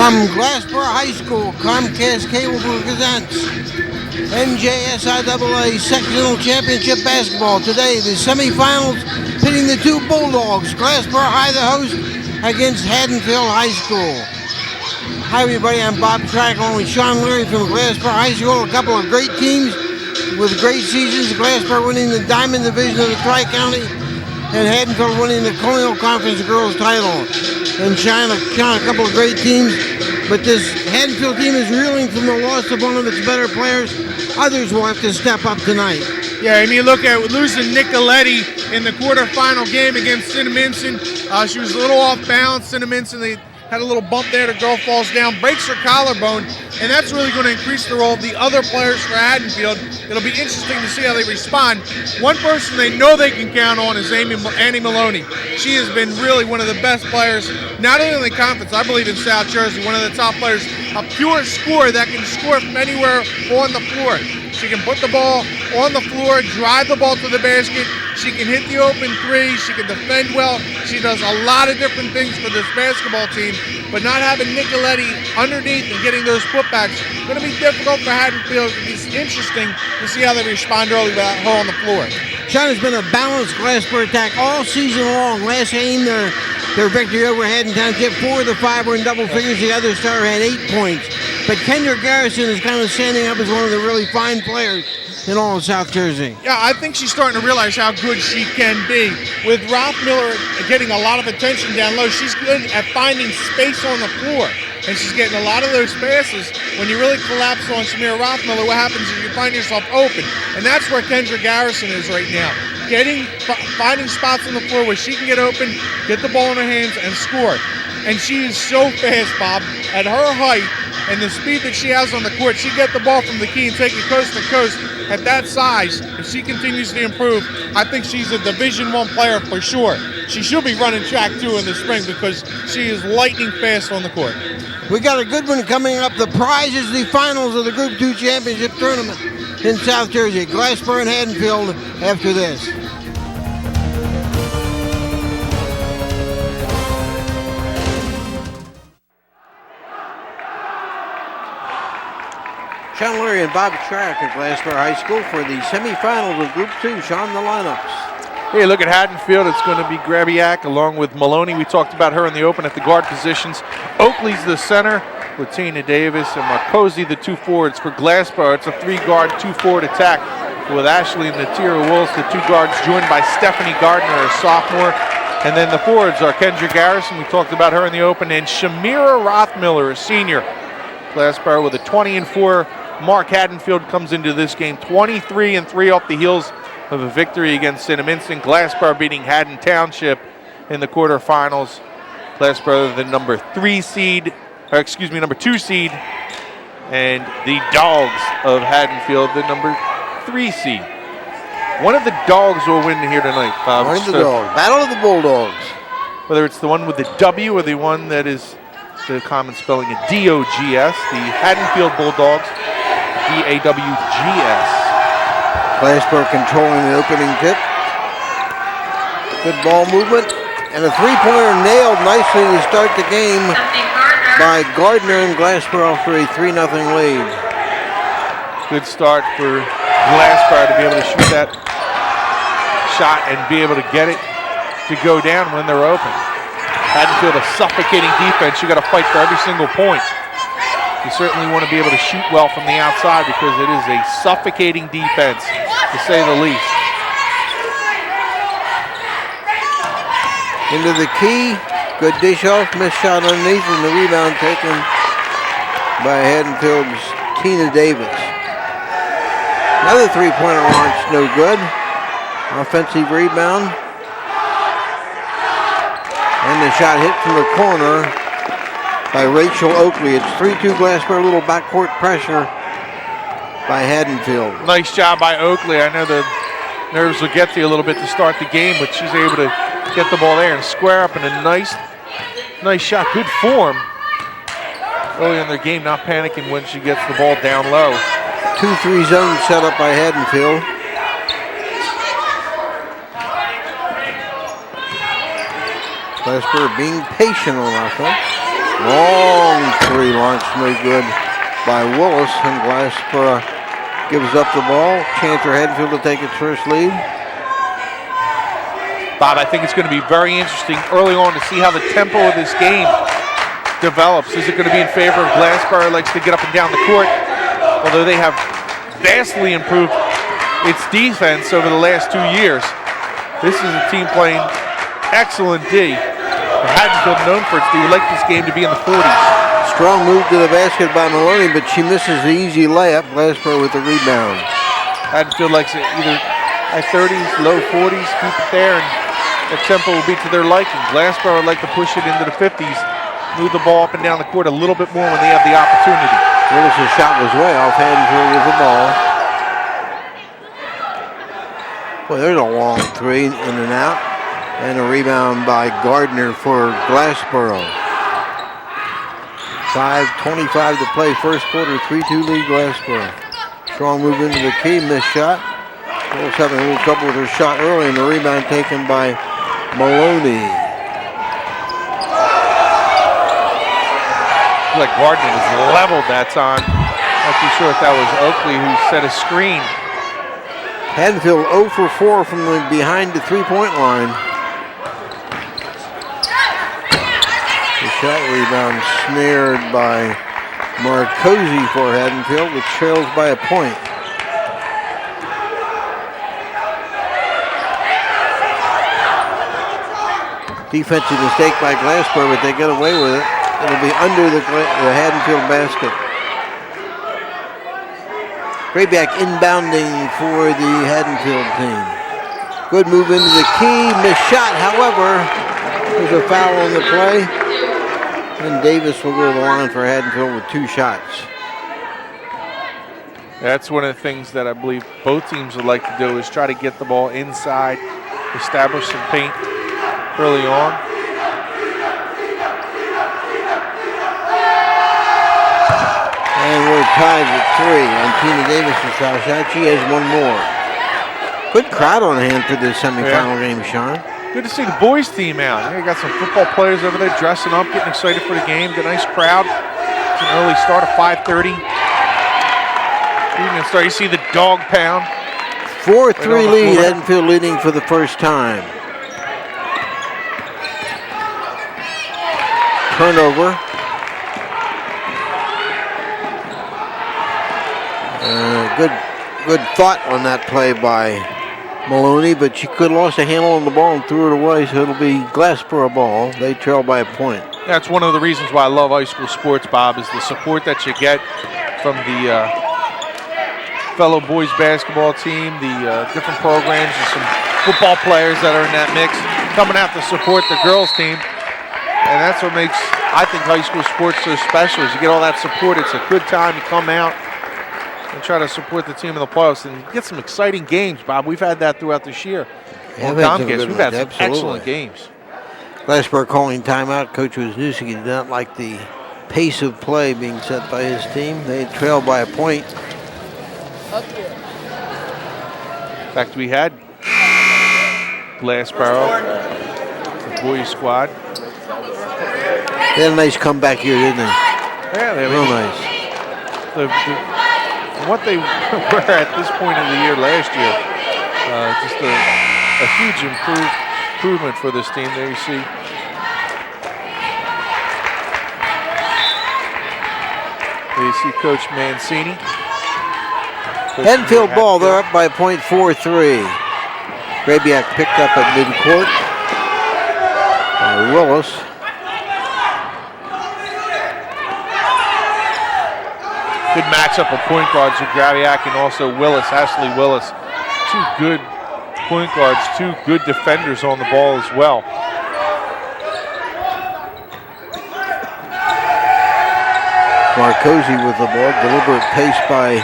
From Glassboro High School, Comcast Cable presents NJSIAA Sectional Championship Basketball. Today, the semifinals pitting the two Bulldogs. Glassboro High, the host, against Haddonfield High School. Hi everybody, I'm Bob Track along with Sean Leary from Glassboro High School. A couple of great teams with great seasons. Glassboro winning the Diamond Division of the Tri-County and Haddonfield winning the Colonial Conference Girls title. And Sean, a couple of great teams, but this Haddonfield team is reeling from the loss of one of its better players. Others will have to step up tonight. Yeah, and you look at losing Nicoletti in the quarterfinal game against Cinnaminson. She was a little off balance. Cinnaminson, they had a little bump there. The girl falls down, breaks her collarbone, and that's really going to increase the role of the other players for Haddonfield. It'll be interesting to see how they respond. One person they know they can count on is Annie Maloney. She has been really one of the best players, not only in the conference, I believe in South Jersey, one of the top players, a pure scorer that can score from anywhere on the floor. She can put the ball on the floor, drive the ball to the basket. She can hit the open three. She can defend well. She does a lot of different things for this basketball team, but not having Nicoletti underneath and getting those putbacks is going to be difficult for Haddonfield. It'll be interesting to see how they respond early without her on the floor. Sean, has been a balanced Glassboro attack all season long. Last game, their victory over Haddon Township, 4 of the 5 were in double figures. The other star had 8 points. But Kendra Garrison is kind of standing up as one of the really fine players in all of South Jersey. Yeah, I think she's starting to realize how good she can be. With Ralph Miller getting a lot of attention down low, she's good at finding space on the floor. And she's getting a lot of those passes. When you really collapse on Shamira Rothmiller, what happens is you find yourself open. And that's where Kendra Garrison is right now. Finding spots on the floor where she can get open, get the ball in her hands, and score. And she is so fast, Bob. At her height and the speed that she has on the court, she get the ball from the key and take it coast to coast. At that size, if she continues to improve, I think she's a Division I player for sure. She should be running track too in the spring because she is lightning fast on the court. We got a good one coming up. The prize is the finals of the Group 2 Championship Tournament in South Jersey. Glassboro and Haddonfield after this. Sean Leary and Bob Track at Glassboro High School for the semifinals of Group 2. Sean, the lineups. Hey, look at Haddonfield. It's going to be Grabiak along with Maloney. We talked about her in the open at the guard positions. Oakley's the center with Tina Davis and Marcosi, the 2 forwards. For Glassboro, it's a 3-guard, 2-forward attack with Ashley and Natira Wills, the 2 guards, joined by Stephanie Gardner, a sophomore. And then the forwards are Kendra Garrison, we talked about her in the open, and Shamira Rothmiller, a senior. Glassboro with a 20-4. Mark Haddonfield comes into this game 23-3 off the heels of a victory against Cinnaminson. Glassboro beating Haddon Township in the quarterfinals. Glassboro the number 2 seed, and the Dogs of Haddonfield the number 3 seed. One of the Dogs will win here tonight, Bob. One of the Dogs. Battle of the Bulldogs. Whether it's the one with the W or the one that is the common spelling of D-O-G-S, the Haddonfield Bulldogs, D-A-W-G-S. Glassboro controlling the opening tip. Good ball movement. And a 3-pointer nailed nicely to start the game by Gardner, and Glassboro for a 3-0 lead. Good start for Glassboro to be able to shoot that shot and be able to get it to go down when they're open. Haddonfield, a suffocating defense. You got to fight for every single point. You certainly want to be able to shoot well from the outside because it is a suffocating defense, to say the least. Into the key. Good dish off. Missed shot underneath, and the rebound taken by Haddonfield's Tina Davis. Another 3-pointer launch, no good. Offensive rebound. And the shot hit from the corner by Rachel Oakley. It's 3-2 Glassboro, a little backcourt pressure by Haddonfield. Nice job by Oakley. I know the nerves will get to you a little bit to start the game, but she's able to get the ball there and square up in a nice shot. Good form early in their game, not panicking when she gets the ball down low. 2-3 zone set up by Haddonfield. Glassboro being patient on offense. Long three launch, no good by Willis, and Glassboro gives up the ball. Chance for Haddonfield to take its first lead. Bob, I think it's going to be very interesting early on to see how the tempo of this game develops. Is it going to be in favor of Glassboro, likes to get up and down the court, although they have vastly improved its defense over the last 2 years. This is a team playing excellent D. Haddonfield, known for its D, would like this game to be in the 40s. Strong move to the basket by Maloney, but she misses the easy layup. Glassboro with the rebound. Haddonfield likes it either high 30s, low 40s, keep it there, and the tempo will be to their liking. Glassboro would like to push it into the 50s, move the ball up and down the court a little bit more when they have the opportunity. Willis' shot was way off. Haddonfield with the ball. Boy, there's a long three in and out. And a rebound by Gardner for Glassboro. 5:25 to play, first quarter, 3-2 lead Glassboro. Strong move into the key, missed shot. Willis having a little trouble with her shot early, and the rebound taken by Maloney. Like Gardner was leveled that time. Not too sure if that was Oakley who set a screen. Haddonfield 0 for 4 from the behind the three-point line. The shot rebound snared by Marcosi for Haddonfield, which trails by a point. Defensive mistake by Glassboro, but they get away with it. It'll be under the Haddonfield basket. Grayback inbounding for the Haddonfield team. Good move into the key, missed shot, however, there's a foul on the play. And Davis will go to the line for Haddonfield with 2 shots. That's one of the things that I believe both teams would like to do is try to get the ball inside, establish some paint early on. And we're tied at 3 on Tina Davis' foul shot. She has one more. Good crowd on hand for this semifinal game, Sean. Good to see the boys team out. You got some football players over there dressing up, getting excited for the game. The nice crowd. It's an early start of 5:30. Evening start. You see the dog pound. 4-3 lead. Haddonfield leading for the first time. Turnover. Good thought on that play by Maloney, but she could have lost a handle on the ball and threw it away, so it'll be Glassboro ball. They trail by a point. That's one of the reasons why I love high school sports, Bob, is the support that you get from the fellow boys basketball team, the different programs, and some football players that are in that mix coming out to support the girls team. And that's what makes, I think, high school sports so special, is you get all that support. It's a good time. You come out and try to support the team in the playoffs and get some exciting games, Bob. We've had that throughout this year. Yeah, We've had some excellent games. Glassboro calling timeout. Coach Wisniewski did not like the pace of play being set by his team. They trailed by a point. In fact, we had Glassboro, the boys squad. They had a nice comeback here, didn't they? Yeah, they real nice. What they were at this point in the year last year, just a huge improvement for this team. There you see. There you see Coach Mancini. Haddonfield ball, they're up by a point, 4-3. Grabiak picked up at midcourt by Willis. Good matchup of point guards with Grabiak and also Willis, Ashley Willis. 2 good point guards, 2 good defenders on the ball as well. Marcosi with the ball, deliberate pace by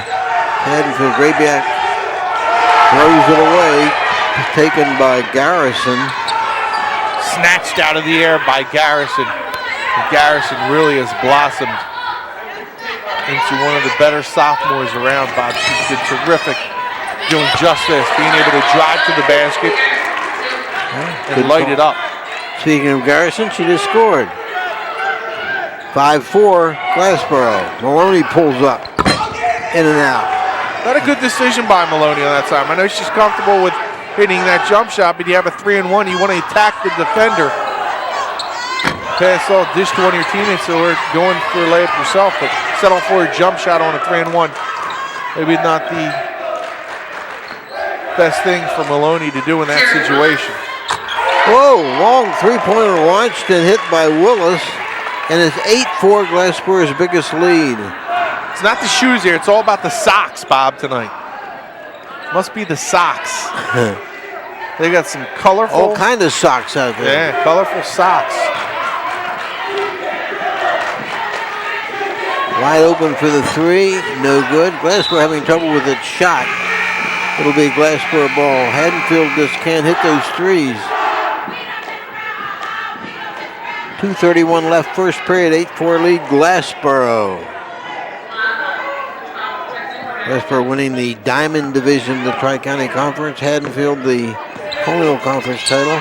Haddonfield. Grabiak throws it away, taken by Garrison. Snatched out of the air by Garrison. And Garrison really has blossomed into one of the better sophomores around, Bob. She's been terrific doing just this, being able to drive to the basket and light it up. Speaking of Garrison, she just scored. 5-4, Glassboro. Maloney pulls up, in and out. Not a good decision by Maloney on that time. I know she's comfortable with hitting that jump shot, but you have a 3-and-1. You want to attack the defender. Pass all dish to one of your teammates, so we're going for a layup yourself, but settle for a jump shot on a 3-and-1. Maybe not the best thing for Maloney to do in that situation. Whoa, long three-pointer launched and hit by Willis, and it's 8-4, Glassboro's biggest lead. It's not the shoes here. It's all about the socks, Bob, tonight. Must be the socks. They got some colorful. All kind of socks out there. Yeah, colorful socks. Wide open for the three, no good. Glassboro having trouble with its shot. It'll be a Glassboro ball. Haddonfield just can't hit those threes. 2:31 left, first period, 8-4 lead, Glassboro. Glassboro winning the Diamond Division of the Tri-County Conference. Haddonfield the Colonial Conference title.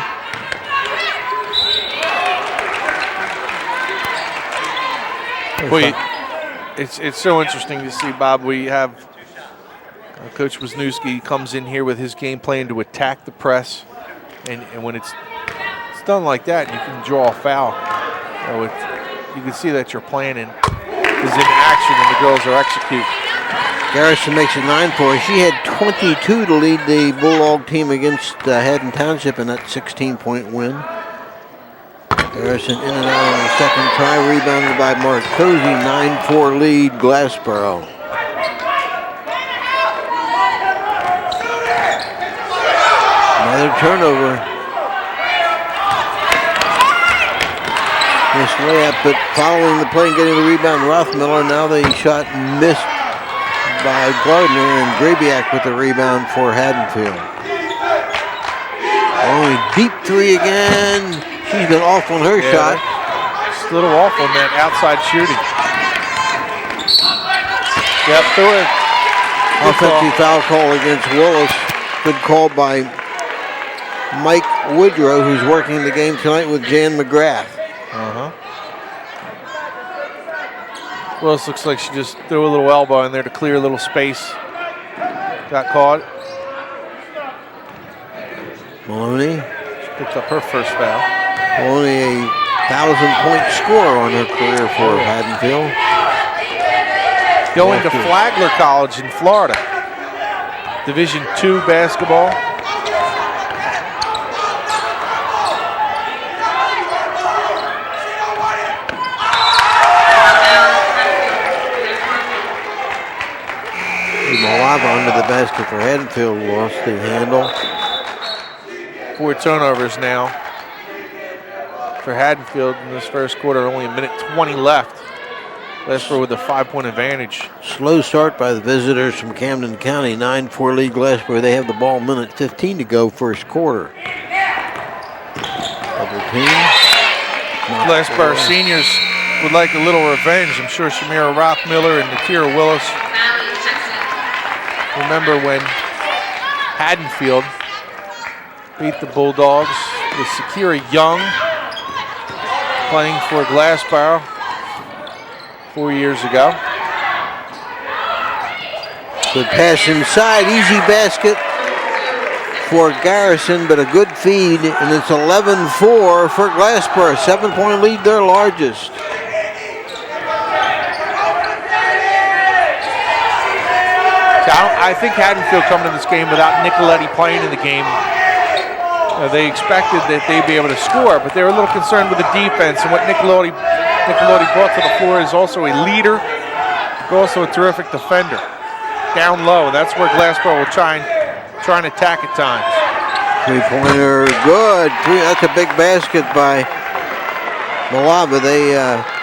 Boy, it's so interesting to see, Bob. We have Coach Wisniewski comes in here with his game plan to attack the press, and when it's done like that, you can draw a foul. You can see that your plan is in action, and the girls are executing. Garrison makes it 9-4. She had 22 to lead the Bulldog team against Haddon Township in that 16-point win. Garrison in and out on the second try, rebounded by Marcosi. 9-4 lead, Glassboro. Another turnover. This layup, but following the play and getting the rebound, Rothmiller. Now the shot missed by Gardner, and Grabiak with the rebound for Haddonfield. Only deep three again. She's been off on her shot. Just a little off on that outside shooting. Yep, through it. Offensive foul call against Willis. Good call by Mike Woodrow, who's working the game tonight with Jan McGrath. Willis looks like she just threw a little elbow in there to clear a little space. Got caught. Maloney. She picked up her first foul. Maloney, a 1,000-point scorer on her career for Haddonfield. Going to Flagler College in Florida. Division II basketball. Malava under the basket for Haddonfield, lost the handle. 4 turnovers now for Haddonfield in this first quarter. Only a minute 20 left. Glassboro with a 5-point advantage. Slow start by the visitors from Camden County. 9-4 lead Glassboro. They have the ball, minute 15 to go, first quarter. Double team. Glassboro seniors would like a little revenge. I'm sure Shamira Rothmiller and Natira Willis remember when Haddonfield beat the Bulldogs with Sakira Young playing for Glassboro 4 years ago. Good pass inside, easy basket for Garrison, but a good feed, and it's 11-4 for Glassboro. 7-point lead, their largest. I think Haddonfield coming to this game without Nicoletti playing in the game, they expected that they'd be able to score, but they were a little concerned with the defense, and what Nicoletti brought to the floor is also a leader, but also a terrific defender. Down low, that's where Glassboro will try and attack at times. Three-pointer, good. That's a big basket by Malava. They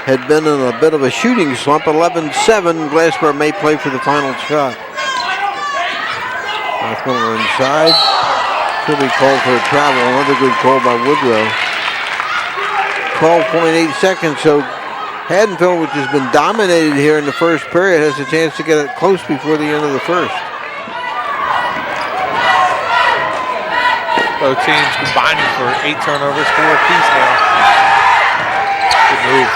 had been in a bit of a shooting slump. 11-7, Glassboro may play for the final shot. Rothmiller inside. She'll be called for a travel. Another good call by Woodrow. 12.8 seconds, so Haddonfield, which has been dominated here in the first period, has a chance to get it close before the end of the first. Both teams combining for 8 turnovers, 4 apiece now. Good move.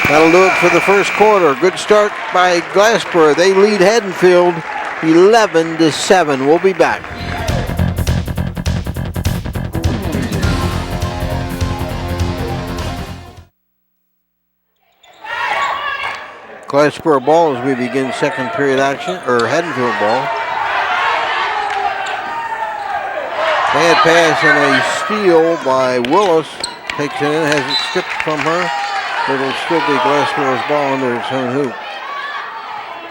That'll do it for the first quarter. Good start by Glassboro. They lead Haddonfield 11-7. We'll be back. Glassboro ball as we begin second period action, or Haddonfield ball. Bad pass and a steal by Willis. Takes it in, has it stripped from her. But it'll still be Glassboro's ball under its own hoop.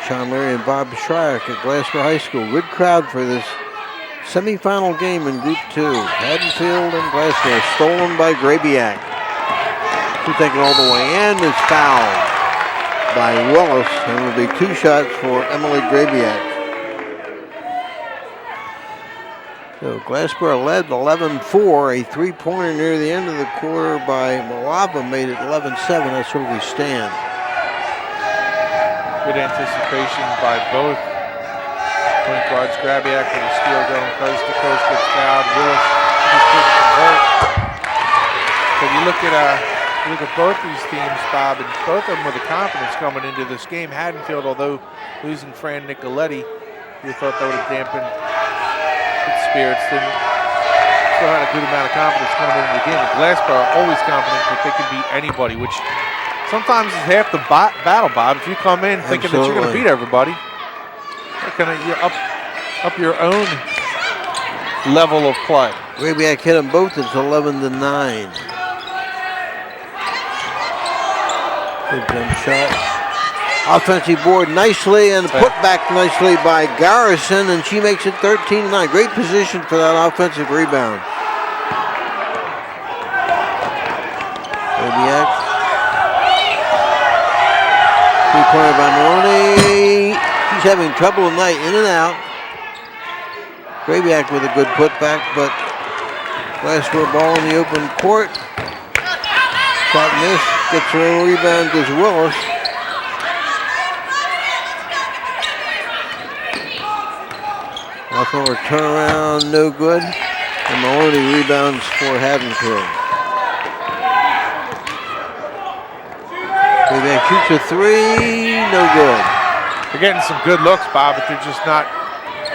Sean Larry and Bob Shryock at Glassboro High School. Good crowd for this semifinal game in Group 2. Haddonfield and Glassboro stolen by Grabiak. She'll take it all the way in. It's fouled by Willis, and it will be 2 shots for Emily Grabiak. So Glassboro led 11-4. A 3-pointer near the end of the quarter by Malava made it 11-7. That's where we stand. Good anticipation by both point guards. Grabiak with a steal going coast to coast, gets fouled. Willis just couldn't convert. But you look at both these teams, Bob, and both of them with the confidence coming into this game. Haddonfield, although losing Fran Nicoletti, you thought that would have dampened its spirits. Still had a good amount of confidence coming into the game. Glassboro are always confident that they can beat anybody, which sometimes is half the battle, Bob. If you come in thinking that you're going to beat everybody, you're up your own level of play. Grabiak hit them both. It's 11-9. Good jump shot. Offensive board nicely and put back nicely by Garrison, and she makes it 13-9. Great position for that offensive rebound. Grabiak. 3-pointer by Maloney. She's having trouble tonight, in and out. Grabiak with a good putback, but Glassboro ball in the open court. Shot missed. Gets her own rebound, goes Willis. Off over turnaround, no good. And Maloney rebounds for Haddonfield. Grabiak shoots a 3, no good. They're getting some good looks, Bob, but they're just not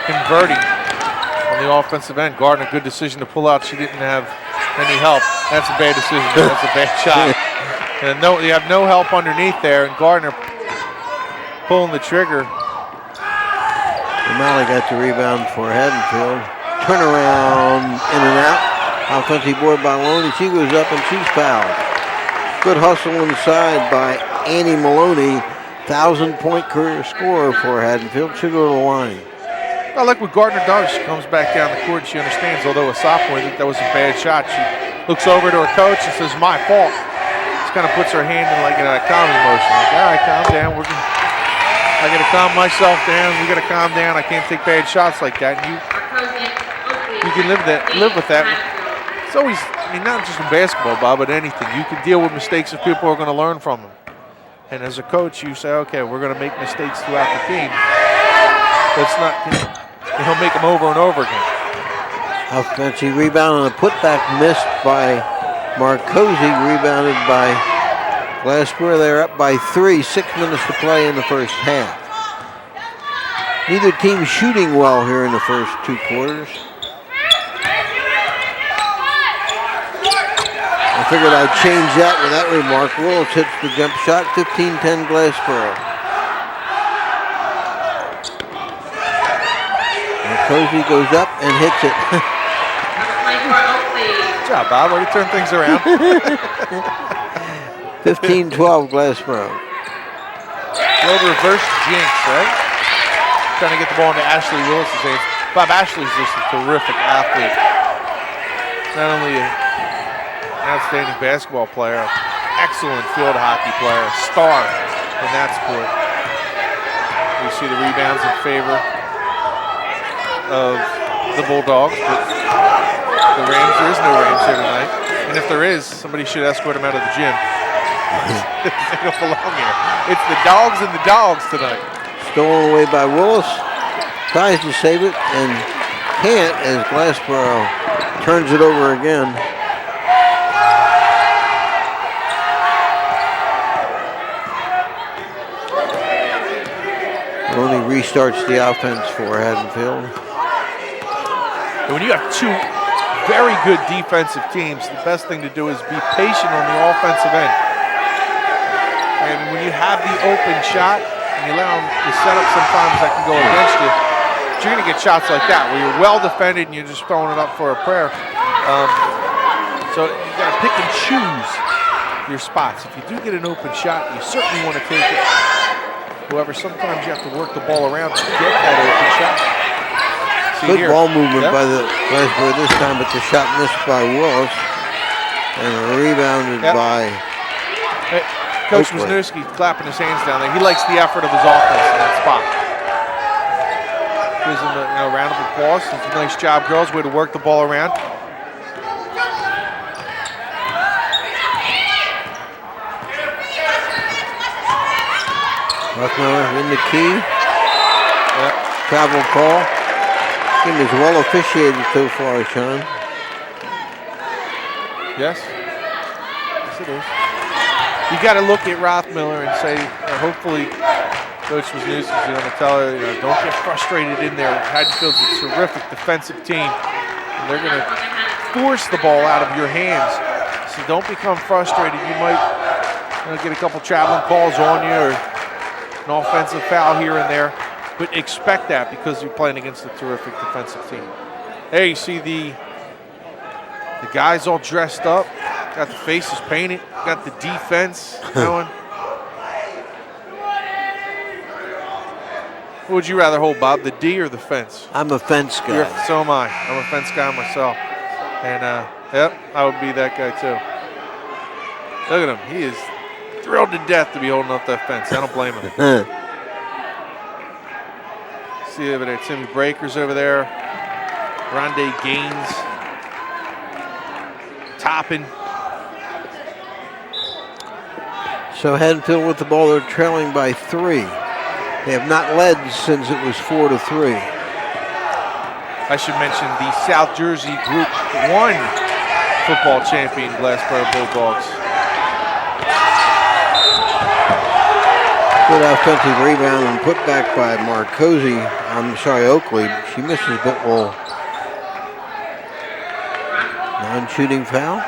converting on the offensive end. Gardner, good decision to pull out. She didn't have any help. That's a bad decision. That's a bad shot. And you have no help underneath there, and Gardner pulling the trigger. O'Malley got the rebound for Haddonfield. Turnaround, in and out. Offensive board by Maloney. She goes up and she's fouled. Good hustle inside by Annie Maloney. 1,000-point career scorer for Haddonfield. She'll go to the line. I like what Gardner does. She comes back down the court. She understands, although a sophomore, that was a bad shot. She looks over to her coach and says, "My fault." Just kind of puts her hand in like in a calming motion. Like, all right, calm down. I got to calm myself down. We got to calm down. I can't take bad shots like that. And you can live with that. It's always, not just in basketball, Bob, but anything. You can deal with mistakes if people are going to learn from them. And as a coach, you say, okay, we're going to make mistakes throughout the game. Let's not, make them over and over again. Offensive rebound and a putback missed by Marcosi, rebounded by Glassboro. They're up by 3, 6 minutes to play in the first half. Neither team shooting well here in the first 2 quarters. I figured I'd change that with that remark. Willis hits the jump shot, 15-10 Glassboro. Marcosi goes up and hits it. Good job, Bob. Way to turn things around. 15-12 Glassboro. Little reverse jinx, right? Trying to get the ball into Ashley Willis's hands. Bob, Ashley's just a terrific athlete. Not only an outstanding basketball player, excellent field hockey player, a star in that sport. We see the rebounds in favor of the Bulldogs, but the Rams, there is no Rams here tonight. And if there is, somebody should escort him out of the gym. They don't belong here. It's the Dogs and the Dogs tonight. Stolen away by Willis. Tries to save it and can't as Glassboro turns it over again. restarts the offense for Haddonfield. And when you have two very good defensive teams, the best thing to do is be patient on the offensive end. And when you have the open shot and you allow them to set up sometimes that can go against you, you're going to get shots like that where you're well defended and you're just throwing it up for a prayer. So you got to pick and choose your spots. If you do get an open shot, you certainly want to take it. However, sometimes you have to work the ball around to get that open shot. See Good here. ball movement by the Glassboro this time, but the shot missed by Willis and rebounded by Coach Oakley. Wisniewski clapping his hands down there. He likes the effort of his offense in that spot. Gives him a round of applause. It's a nice job, girls. Way to work the ball around. Ruffmiller in the key. Travel call. Game is well officiated so far, Sean. Yes. Yes, it is. You got to look at Rothmiller and say, hopefully, Coach Wisniewski's going to tell her, don't get frustrated in there. Haddonfield's a terrific defensive team, and they're going to force the ball out of your hands. So don't become frustrated. You might get a couple traveling calls on you or an offensive foul here and there, but expect that because you're playing against a terrific defensive team. Hey, you see the guys all dressed up, got the faces painted, got the defense going. What would you rather hold, Bob, the D or the fence? I'm a fence guy. So am I. I'm a fence guy myself. And, yep, I would be that guy too. Look at him. He is thrilled to death to be holding up that fence. I don't blame him. See over there, Timmy Breakers over there. Rondé Gaines. Toppin. So Haddonfield with the ball, they're trailing by 3. They have not led since it was 4-3. I should mention the South Jersey Group 1 football champion Glassboro Bulldogs. Good offensive rebound and put back by Oakley. She misses, but will non-shooting foul.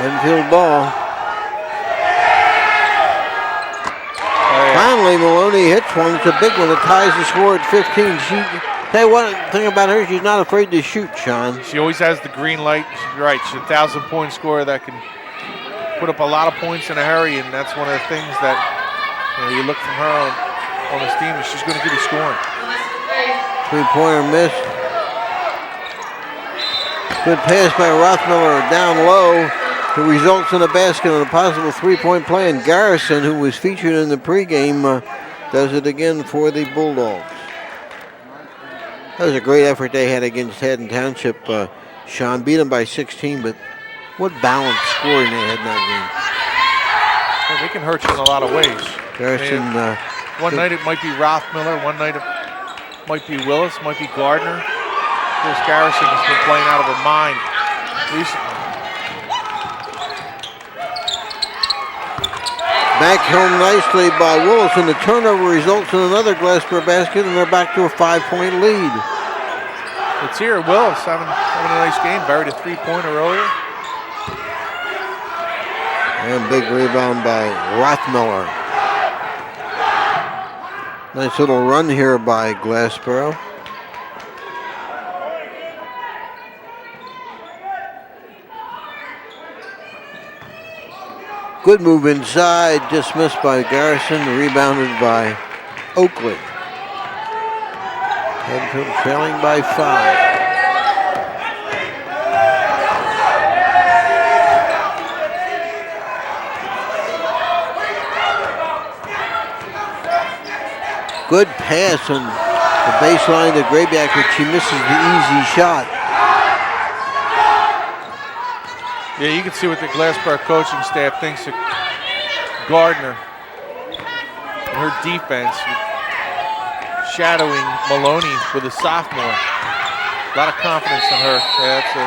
Haddonfield ball. Finally, Maloney hits one. It's a big one. It ties the score at 15. Tell you one thing about her, she's not afraid to shoot, Sean. She always has the green light. You're right. She's a 1,000-point scorer that can put up a lot of points in a hurry, and that's one of the things that you look from her on this team, is she's going to get you scoring. 3-pointer missed. Good pass by Rothmiller down low. It results in a basket on a possible 3-point play, and Garrison, who was featured in the pregame, does it again for the Bulldogs. That was a great effort they had against Haddon Township. Sean beat them by 16, but what balanced scoring they had in that game. Well, they can hurt you in a lot of ways. Garrison. One night it might be Rothmiller, one night it might be Willis, might be Gardner. Of course, Garrison has been playing out of her mind recently. Back home nicely by Willis, and the turnover results in another Glassboro basket, and they're back to a 5-point lead. It's here, Willis having a nice game, buried a 3-pointer earlier. And big rebound by Rothmiller. Nice little run here by Glassboro. Good move inside, dismissed by Garrison, rebounded by Oakley. Haddonfield trailing by 5. Good pass on the baseline to Grabiak, but she misses the easy shot. Yeah, you can see what the Glassboro coaching staff thinks of Gardner and her defense, shadowing Maloney with a sophomore. A lot of confidence in her. Yeah, that's a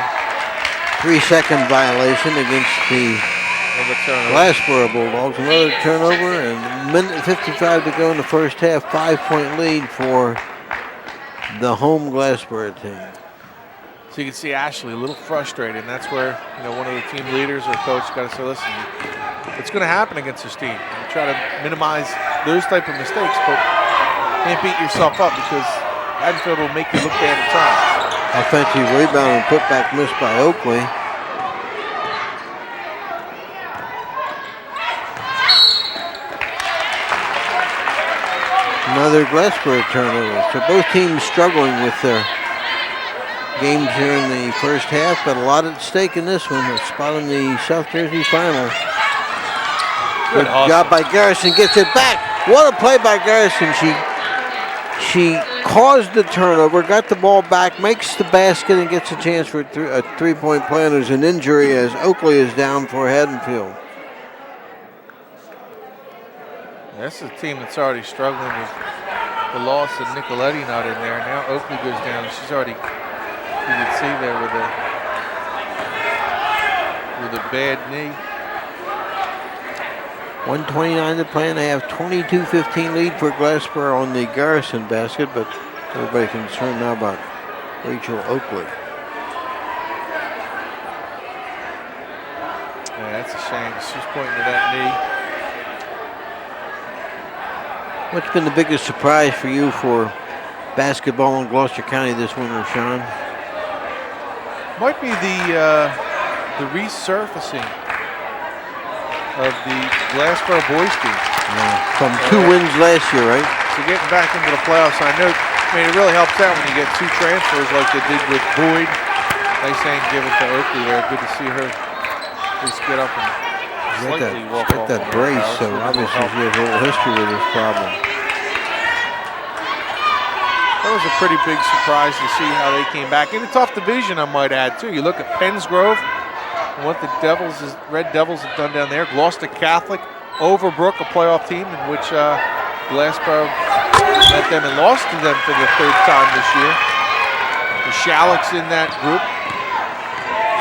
3-second violation against the of a turnover. Glassboro Bulldogs, another turnover, and a minute 55 to go in the first half. 5-point lead for the home Glassboro team. So you can see Ashley a little frustrated, and that's where one of the team leaders or coach got to say, listen, it's going to happen against this team. You try to minimize those type of mistakes, but can't beat yourself up because Haddonfield will make you look bad at times. Offensive rebound and putback missed by Oakley. Another Glassboro turnover. So both teams struggling with their games here in the first half, but a lot at stake in this one. A spot in the South Jersey final. Good job by Garrison, gets it back. What a play by Garrison. She caused the turnover, got the ball back, makes the basket, and gets a chance for a three-point play. And there's an injury as Oakley is down for Haddonfield. That's a team that's already struggling with the loss of Nicoletti not in there. Now Oakley goes down. She's already, you can see there with a bad knee. 1:29 to play, and they have 22-15 lead for Glassboro on the Garrison basket, but everybody concerned now about Rachel Oakley. Yeah, that's a shame. She's pointing to that knee. What's been the biggest surprise for you for basketball in Gloucester County this winter, Sean? Might be the resurfacing of the Glassboro boys team. Yeah. From 2 wins last year, right? So getting back into the playoffs, I know. It really helps out when you get 2 transfers like they did with Boyd. Nice thing given to Oakley there. Good to see her at least get up and slightly walk off. That brace, so obviously she has a little history with this problem. That was a pretty big surprise to see how they came back. In a tough division, I might add, too. You look at Pennsgrove and what the Red Devils have done down there. Gloucester Catholic, Overbrook, a playoff team in which Glassboro met them and lost to them for the 3rd time this year. The Shalleck's in that group.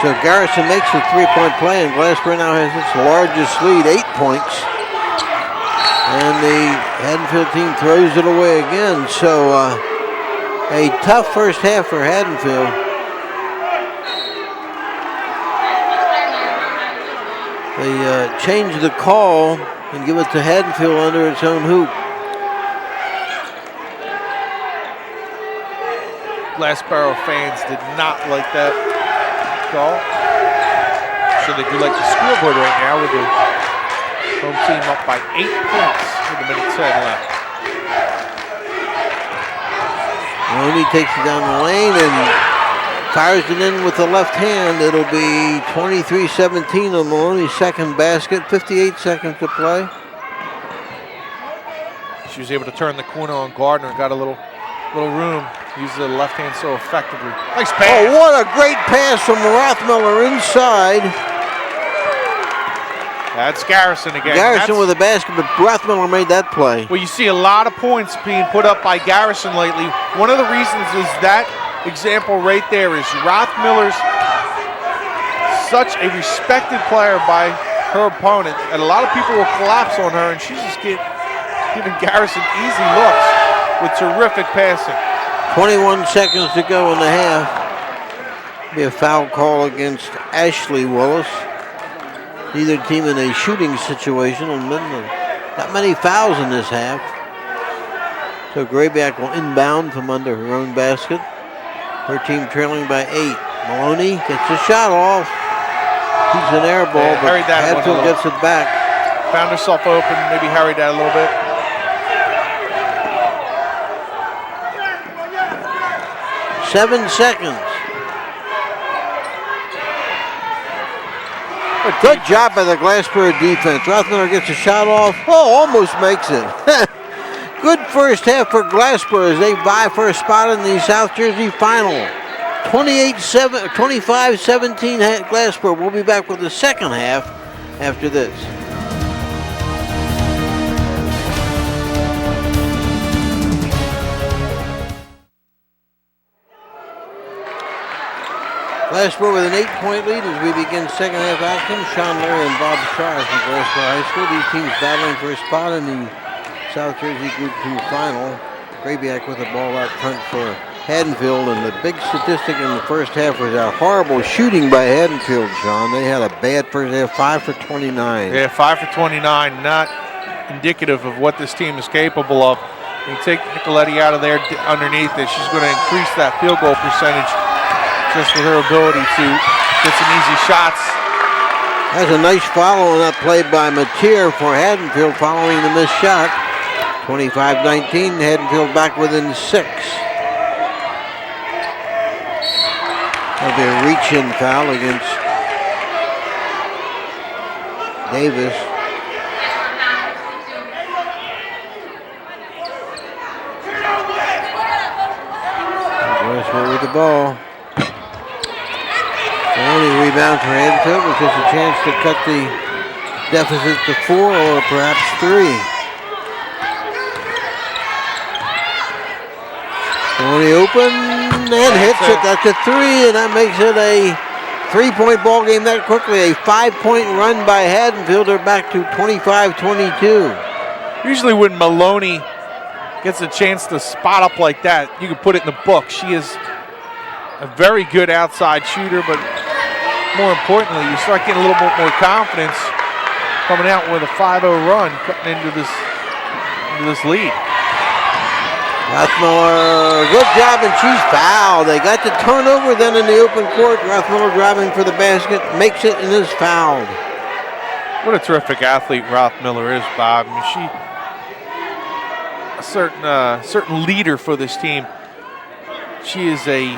So Garrison makes a 3-point play, and Glassboro now has its largest lead, 8 points. And the Haddonfield team throws it away again. So a tough first half for Haddonfield. They change the call and give it to Haddonfield under its own hoop. Glassboro fans did not like that call. So they do like the scoreboard right now with the home team up by 8 points with a minute 10 left. Maloney takes it down the lane and fires it in with the left hand. It'll be 23-17 on Maloney's second basket. 58 seconds to play. She was able to turn the corner on Gardner, got a little room. Uses the left hand so effectively. Nice pass. Oh, what a great pass from Rothmiller inside. That's Garrison again. Garrison with a basket, but Rothmiller made that play. Well, you see a lot of points being put up by Garrison lately. One of the reasons is that example right there is Rothmiller's such a respected player by her opponent, and a lot of people will collapse on her, and she's just giving Garrison easy looks with terrific passing. 21 seconds to go in the half. Be a foul call against Ashley Willis. Neither team in a shooting situation, and not many fouls in this half. So Grayback will inbound from under her own basket. Her team trailing by 8. Maloney gets a shot off. Keeps an air ball, but Haddonfield gets it back. Found herself open, maybe hurried that a little bit. 7 seconds. Good job by the Glassboro defense. Rothmiller gets a shot off. Oh, almost makes it. Good first half for Glassboro as they vie for a spot in the South Jersey final. 25-17 Glassboro. We'll be back with the second half after this. Glassboro with an 8-point lead as we begin second half action. Sean Larry and Bob Charles from Glassboro High School. These teams battling for a spot in the South Jersey Group 2 final. Grabiak with the ball out front for Haddonfield, and the big statistic in the first half was a horrible shooting by Haddonfield, Sean. They had a bad first half, 5 for 29. Yeah, 5 for 29, not indicative of what this team is capable of. You take Nicoletti out of there underneath it, she's going to increase that field goal percentage just with her ability to get some easy shots. That's a nice follow on that play by Mateer for Haddonfield following the missed shot. 25-19, Haddonfield back within 6. That'll be a reach-in foul against Davis. Glassboro with the ball. The only rebound for Haddonfield was just a chance to cut the deficit to 4 or perhaps 3. Only open and hits it. That's a 3, and that makes it a 3-point ball game that quickly. A 5-point run by Haddonfield. They're back to 25-22. Usually when Maloney gets a chance to spot up like that, you can put it in the book. She is a very good outside shooter, but more importantly, you start getting a little bit more confidence coming out with a 5-0 run, cutting into this lead. Rothmiller, good job, and she's fouled. They got the turnover then in the open court. Rothmiller driving for the basket, makes it, and is fouled. What a terrific athlete Rothmiller is, Bob. I mean, she a certain leader for this team. She is a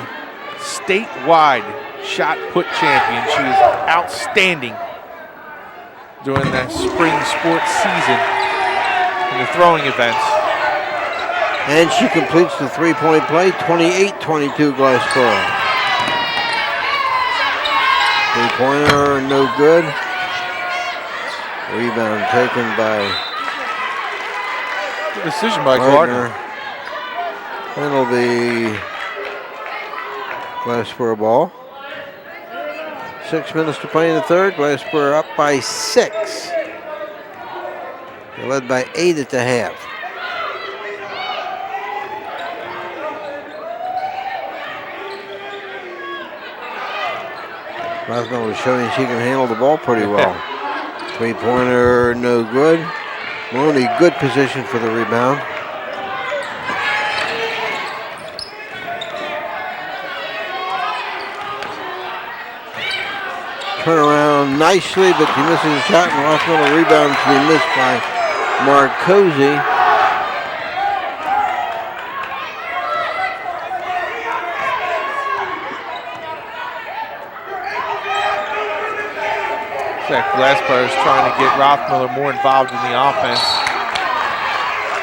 statewide shot put champion. She is outstanding during the spring sports season in the throwing events. And she completes the 3-point play, 28-22 Glassboro. 3-pointer, no good. Rebound taken by good decision by Gardner. That'll be Glassboro ball. 6 minutes to play in the third. Glassboro up by 6. They're led by 8 at the half. Rothmiller was showing she can handle the ball pretty well. 3-pointer, no good. Maloney, good position for the rebound. Turn around nicely, but she misses a shot, and Rothmiller rebound to be missed by Marcosi. Glassboro is trying to get Rothmiller more involved in the offense.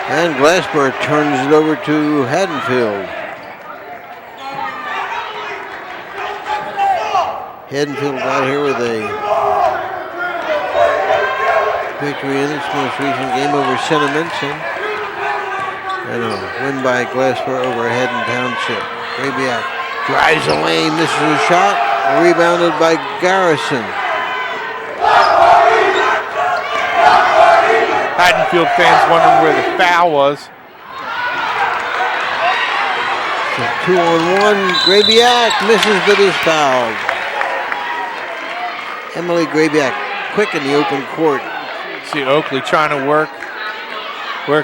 And Glassboro turns it over to Haddonfield. Haddonfield got here with a victory in its most recent game over Semifinal. And a win by Glassboro over Haddon Township. Grabiak drives the lane, misses a shot, rebounded by Garrison. Haddonfield fans wondering where the foul was. So 2-on-1, Grabiak misses but is fouled. Emily Grabiak quick in the open court. See Oakley trying to work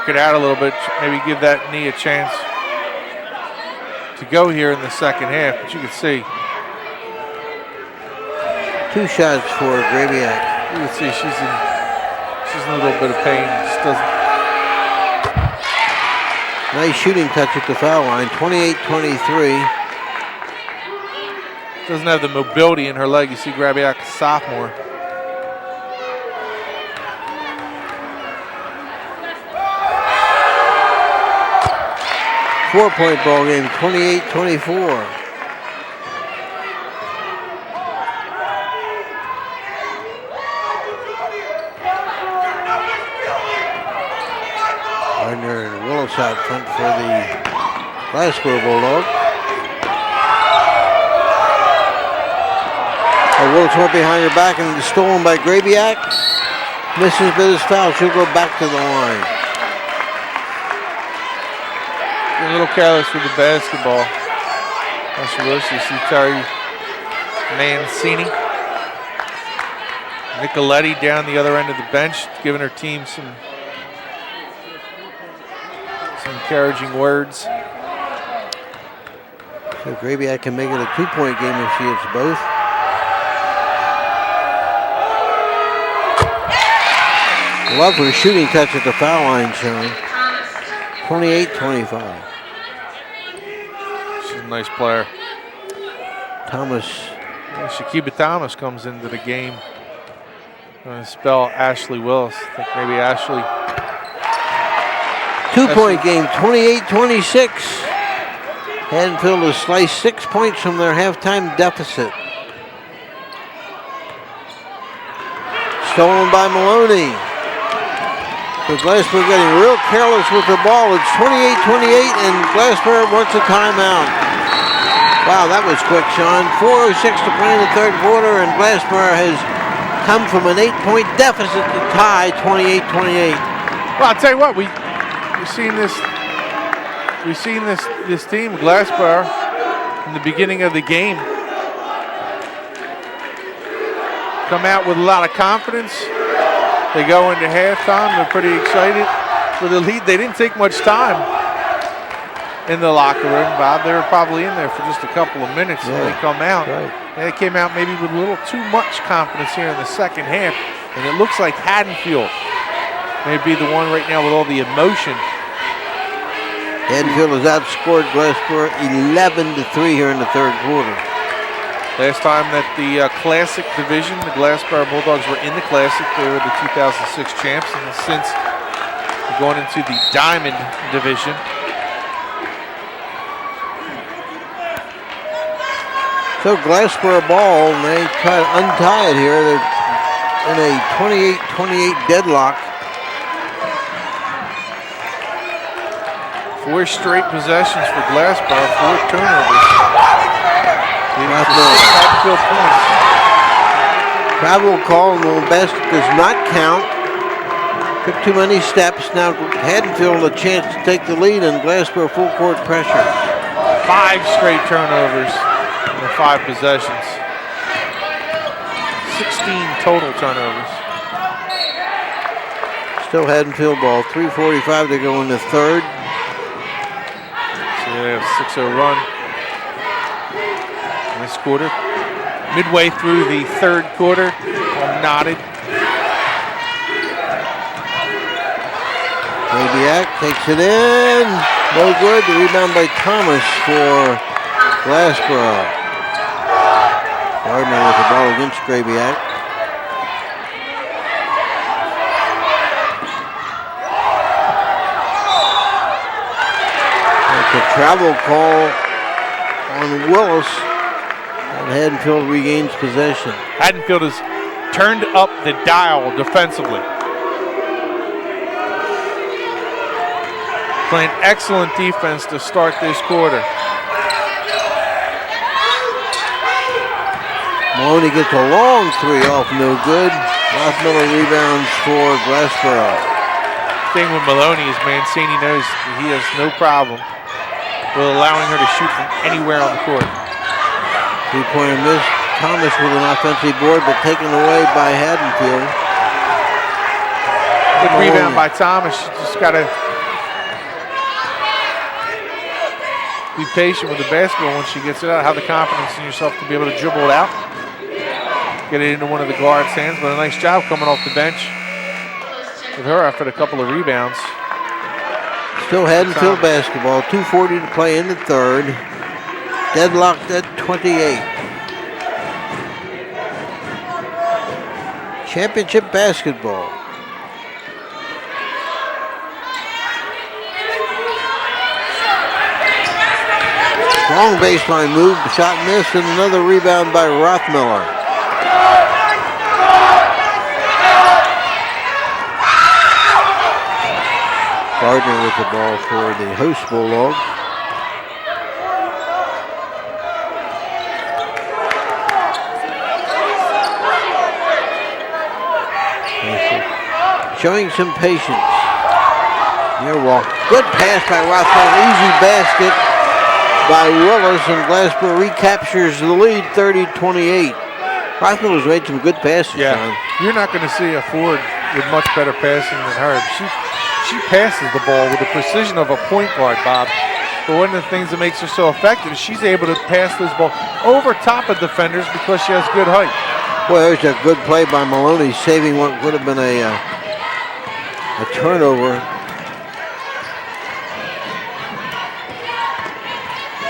it out a little bit, maybe give that knee a chance to go here in the second half, but you can see. 2 shots for Grabiak. You can see she's in a little bit of pain. Just doesn't. Nice shooting touch at the foul line, 28-23. Doesn't have the mobility in her leg. You see Grabiak, sophomore. Four-point ball game, 28-24. Gardner and Willis out front for the Glassboro Bulldog. Willis went behind her back and stolen by Grabiak. Misses, but is foul. She'll go back to the line. A little careless with the basketball. Willis, you see Terry Mancini. Nicoletti down the other end of the bench, giving her team some encouraging words. So Grabiak can make it a 2-point game if she hits both. Love her shooting touch at the foul line, Sean. 28-25. She's a nice player. Thomas. Yeah, Shakiba Thomas comes into the game. I'm going to spell Ashley Willis. I think maybe Ashley. 2-point game, 28-26. Haddonfield has sliced 6 points from their halftime deficit. Stolen by Maloney. So Glassboro getting real careless with the ball. It's 28-28 and Glassboro wants a timeout. Wow, that was quick, Sean. 4:06 to play in the third quarter and Glassboro has come from an 8-point deficit to tie 28-28. Well, I'll tell you what, we've seen this team, Glassboro, in the beginning of the game, come out with a lot of confidence. They go into halftime, they're pretty excited for the lead. They didn't take much time in the locker room, Bob. They were probably in there for just a couple of minutes when they come out. Right. And they came out maybe with a little too much confidence here in the second half. And it looks like Haddonfield may be the one right now with all the emotion. Haddonfield has outscored Glassboro 11-3 here in the third quarter. Last time that the Classic division, the Glassboro Bulldogs were in the Classic, they were the 2006 champs, and since going into the Diamond division. So Glassboro ball, and they try to untie it here. They're in a 28-28 deadlock. 4 straight possessions for Glassboro, 4 turnovers. Haddonfield points. Travel call, and the basket does not count. Took too many steps. Now Haddonfield a chance to take the lead, and Glassboro full court pressure. 5 straight turnovers in the 5 possessions. 16 total turnovers. Still Haddonfield ball. 3:45 to go in the third. So they have a 6-0 run in this quarter. Midway through the third quarter, all knotted. Grabiak takes it in. No good. The rebound by Thomas for Glassboro. Gardner with the ball against Grabiak. That's a travel call on Willis. And Haddonfield regains possession. Haddonfield has turned up the dial defensively. Playing excellent defense to start this quarter. Maloney gets a long 3 off, no good. Rothmiller rebounds for Glassboro. The thing with Maloney is Mancini knows he has no problem with allowing her to shoot from anywhere on the court. 3-pointer miss. Thomas with an offensive board, but taken away by Haddonfield. Good rebound by Thomas. You just got to be patient with the basketball when she gets it out. Have the confidence in yourself to be able to dribble it out. Get it into one of the guard's hands, but a nice job coming off the bench with her effort, a couple of rebounds. Still Haddonfield basketball. 2:40 to play in the third. Deadlocked at 28. Championship basketball. Long baseline move, shot missed, and another rebound by Rothmiller. Gardner with the ball for the host Bulldogs. showing some patience. You're welcome. Good pass by Rothwell. Easy basket by Willis, and Glassboro recaptures the lead, 30-28. Rothwell has made some good passes. Yeah, John. you're not going to see a Ford with much better passing than her. She passes the ball with the precision of a point guard, Bob. But one of the things that makes her so effective is she's able to pass this ball over top of defenders because she has good height. Boy, there's a good play by Maloney, saving what would have been a turnover.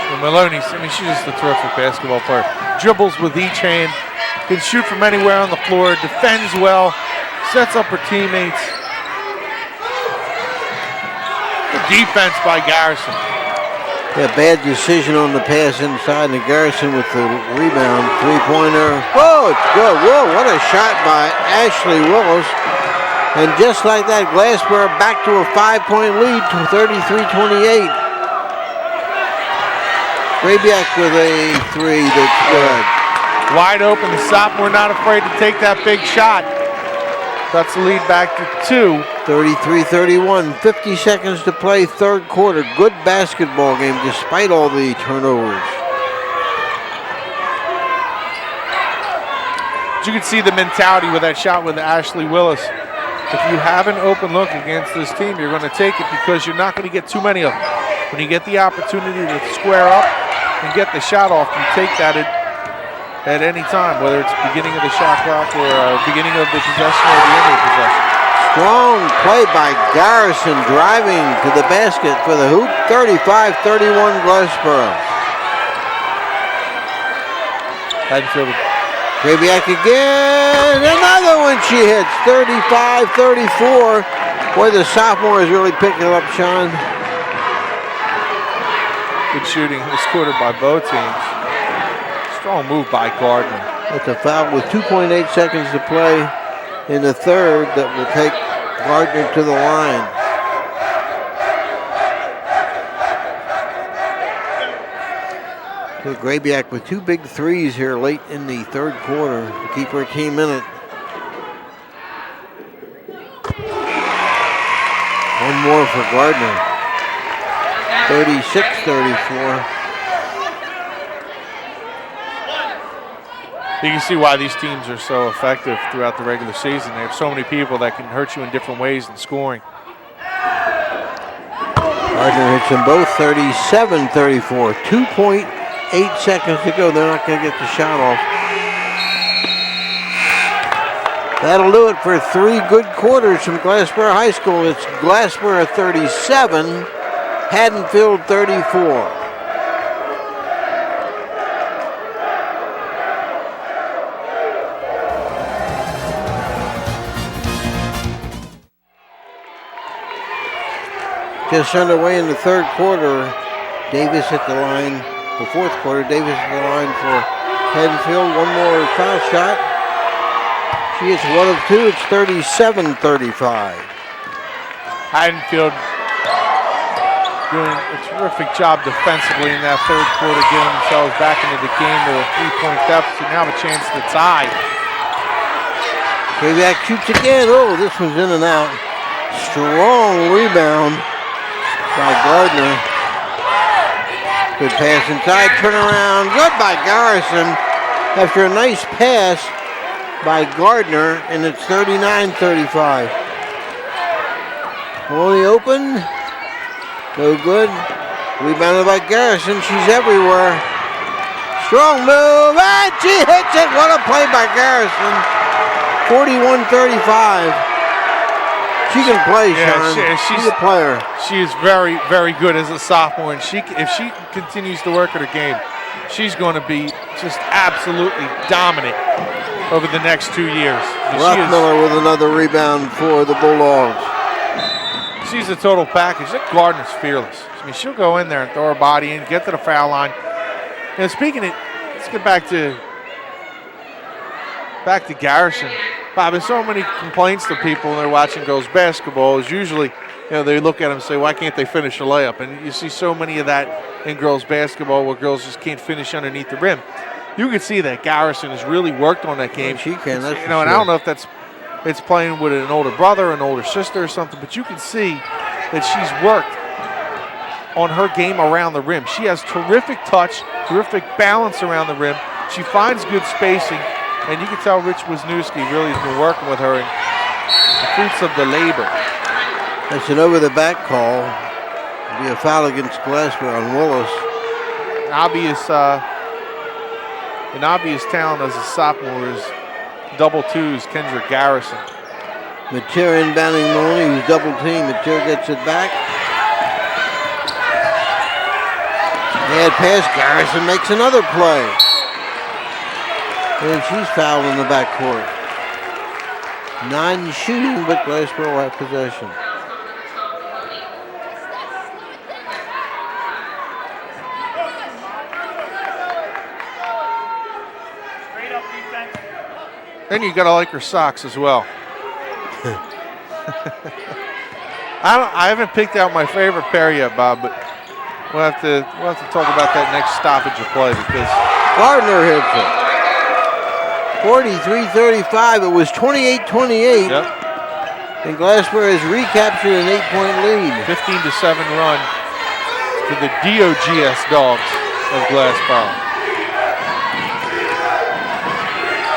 And Maloney, I mean, she's just a terrific basketball player. Dribbles with each hand, can shoot from anywhere on the floor, defends well, sets up her teammates. Good defense by Garrison. Yeah, bad decision on the pass inside, and Garrison with the rebound. Three-pointer. Whoa, it's good. Whoa, what a shot by Ashley Willis. And just like that, Glassboro back to a 5-point lead to 33-28. Grabiak with a three that's good. Wide open, the sophomore not afraid to take that big shot. That's the lead back to 2. 33-31, 50 seconds to play, third quarter. Good basketball game despite all the turnovers. You can see the mentality with that shot with Ashley Willis. If you have an open look against this team, you're going to take it because you're not going to get too many of them. When you get the opportunity to square up and get the shot off, you take that at any time, whether it's the beginning of the shot clock or beginning of the possession or the end of the possession. Strong play by Garrison, driving to the basket for the hoop. 35-31 Glassboro. Haddonfield. Grabiak again. Another one she hits. 35-34. Boy, the sophomore is really picking it up, Sean. Good shooting this quarter by both teams. Strong move by Gardner. That's a foul with 2.8 seconds to play in the third that will take Gardner to the line. So Grabiak with two big threes here late in the third quarter to keep her team in it. One more for Gardner. 36-34. You can see why these teams are so effective throughout the regular season. They have so many people that can hurt you in different ways in scoring. Gardner hits them both. 37-34. 2.8 seconds to go. They're not going to get the shot off. That'll do it for three good quarters from Glassboro High School. It's Glassboro 37, Haddonfield 34. Just underway in the third quarter. Davis at the line. The fourth quarter, Davis at the line for Haddonfield. One more foul shot. She hits one of two. It's 37-35. Haddonfield doing a terrific job defensively in that third quarter, getting themselves back into the game with a 3-point deficit. Now have a chance to tie. Grabiak shoots again. Oh, this one's in and out. Strong rebound by Gardner. Good pass inside, turnaround. Good by Garrison after a nice pass by Gardner, and it's 39-35. Maloney open. No good. Rebounded by Garrison. She's everywhere. Strong move. And she hits it. What a play by Garrison. 41-35. She can play, Sean. She's a player. She is very, very good as a sophomore, and if she continues to work at her game, she's going to be just absolutely dominant over the next 2 years. Rothmiller with another rebound for the Bulldogs. She's a total package. That Gardner's fearless. I mean, she'll go in there and throw her body in, get to the foul line. And speaking of, let's get back to Garrison. Bob, there's so many complaints to people when they're watching girls basketball is usually, they look at them and say, why can't they finish a layup? And you see so many of that in girls basketball where girls just can't finish underneath the rim. You can see that Garrison has really worked on that game. She can, that's and I don't know if that's it's playing with an older brother, an older sister or something, but you can see that she's worked on her game around the rim. She has terrific touch, terrific balance around the rim. She finds good spacing, and you can tell Rich Wisniewski really has been working with her in the fruits of the labor. That's an over-the-back call. It'll be a foul against Glassboro on Willis. An obvious talent as a sophomore is double twos, Kendra Garrison. Mateer inbounding Maloney, who's double teamed. Mateer gets it back. Bad pass, Garrison makes another play. And she's fouled in the backcourt. 9 shooting, but Glassboro have possession. Then you gotta like her socks as well. I haven't picked out my favorite pair yet, Bob, but we'll have to talk about that next stoppage of play because Gardner hits it. 43-35. It was 28-28. Yep. And Glassboro has recaptured an 8-point lead. 15-7 run to the DOGS Dogs of Glassboro.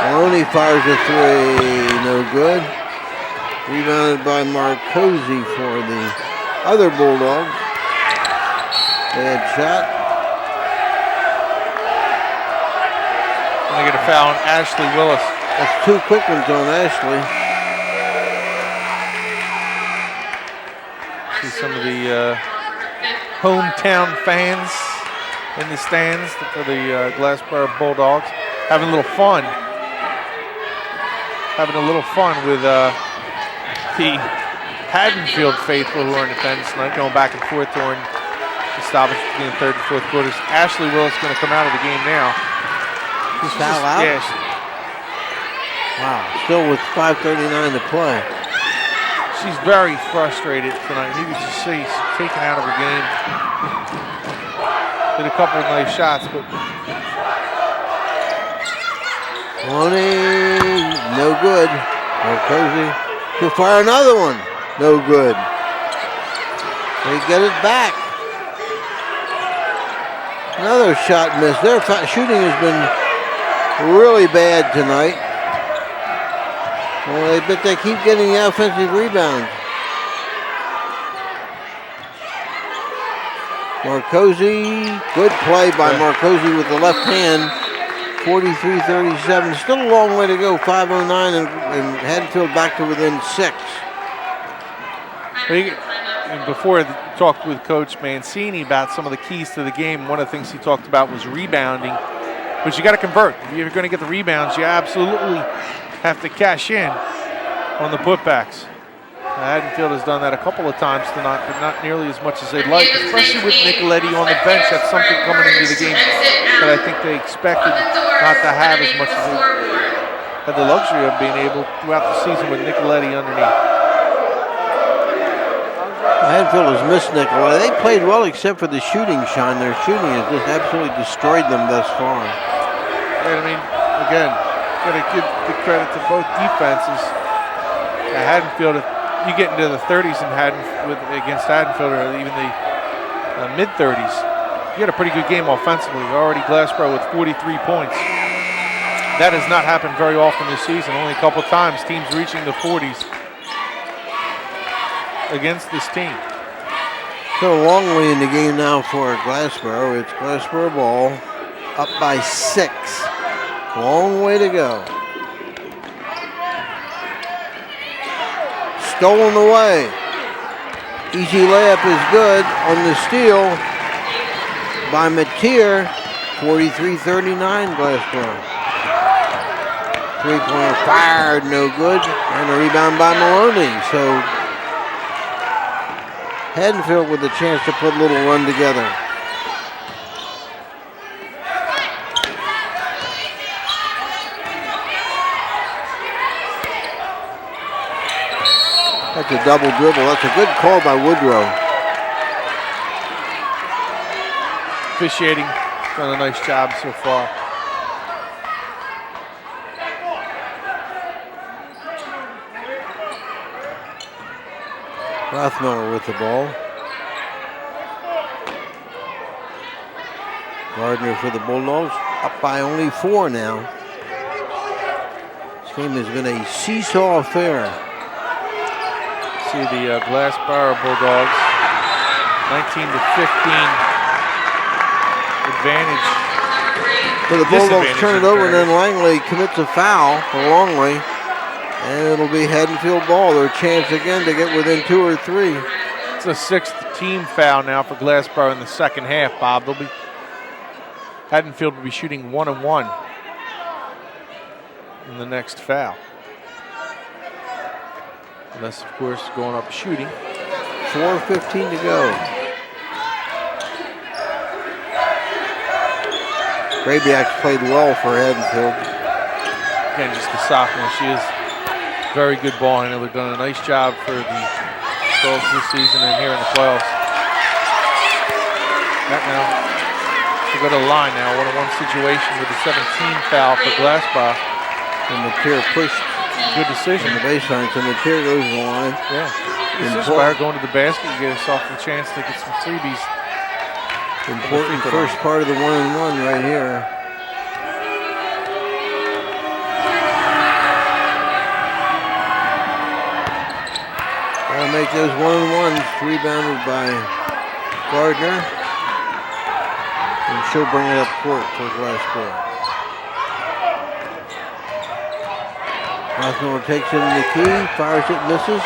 Maloney fires a three, no good. Rebounded by Marcosi for the other Bulldogs. Bad shot. And they get a foul on Ashley Willis. That's 2 quick ones on Ashley. See some of the hometown fans in the stands for the Glassboro Bulldogs having a little fun. Having a little fun with the Haddonfield faithful who are in attendance tonight, going back and forth during the stoppage between the third and fourth quarters. Ashley Willis going to come out of the game now. She's foul out? Yeah. Wow, still with 5:39 to play. She's very frustrated tonight. You can just see she's taken out of her game. Did a couple of nice shots, but Maloney, no good. Marcosi, he'll fire another one. No good. They get it back. Another shot missed. Their shooting has been really bad tonight. Well, but they keep getting the offensive rebound. Marcosi, good play by Marcosi with the left hand. 43-37, still a long way to go, 5:09 and Haddonfield back to within 6. Before I talked with Coach Mancini about some of the keys to the game, one of the things he talked about was rebounding, which you got to convert. If you're going to get the rebounds, you absolutely have to cash in on the putbacks. Haddonfield has done that a couple of times tonight, but not nearly as much as they'd like, especially with Nicoletti on the bench. That's something coming into the game that I think they expected not to have as much as they had the luxury of being able throughout the season with Nicoletti underneath. Haddonfield has missed Nicoletti. They played well except for the shooting, Sean. Their shooting has just absolutely destroyed them thus far. And I mean, again, got to give the credit to both defenses. Haddonfield, you get into the 30s against Haddonfield, or even the mid-30s, you had a pretty good game offensively. Already Glassboro with 43 points. That has not happened very often this season. Only a couple times teams reaching the 40s against this team. So a long way in the game now for Glassboro. It's Glassboro ball, up by 6. Long way to go. Stolen away. Easy layup is good on the steal by Mateer. 43-39 Glassboro. 3-pointer fired, no good. And a rebound by Maloney. So Haddonfield with a chance to put a little run together. That's a double dribble. That's a good call by Woodrow. Officiating, done a nice job so far. Rothmiller with the ball. Gardner for the Bulldogs, up by only 4 now. This game has been a seesaw affair. See the Glassboro Bulldogs, 19-15 advantage. So the Bulldogs turn it over, and then Langley commits a foul for Longley. And it'll be Haddonfield ball. Their chance again to get within 2 or 3. It's a 6th team foul now for Glassboro in the second half, Bob. Haddonfield will be shooting 1-1 in the next foul. Unless, of course, going up shooting. 4:15 to go. Grabiak's played well for Haddonfield. Again, just a sophomore. She is very good ball handler. They've done a nice job for the Dogs this season and here in the playoffs. That now to go to the line now. 1-on-1 situation with a 17 foul for Glassboro. And Mateer pushed. Good decision. On the baseline, so Mateer goes to the line. Yeah. This is where going to the basket, you get yourself a chance to get some freebies. Important first part of the 1-on-1 right here. Gotta make those 1-on-1s. Rebounded by Gardner. And she'll bring it up court for Glassboro. Rothmiller takes it in the key, fires it, misses.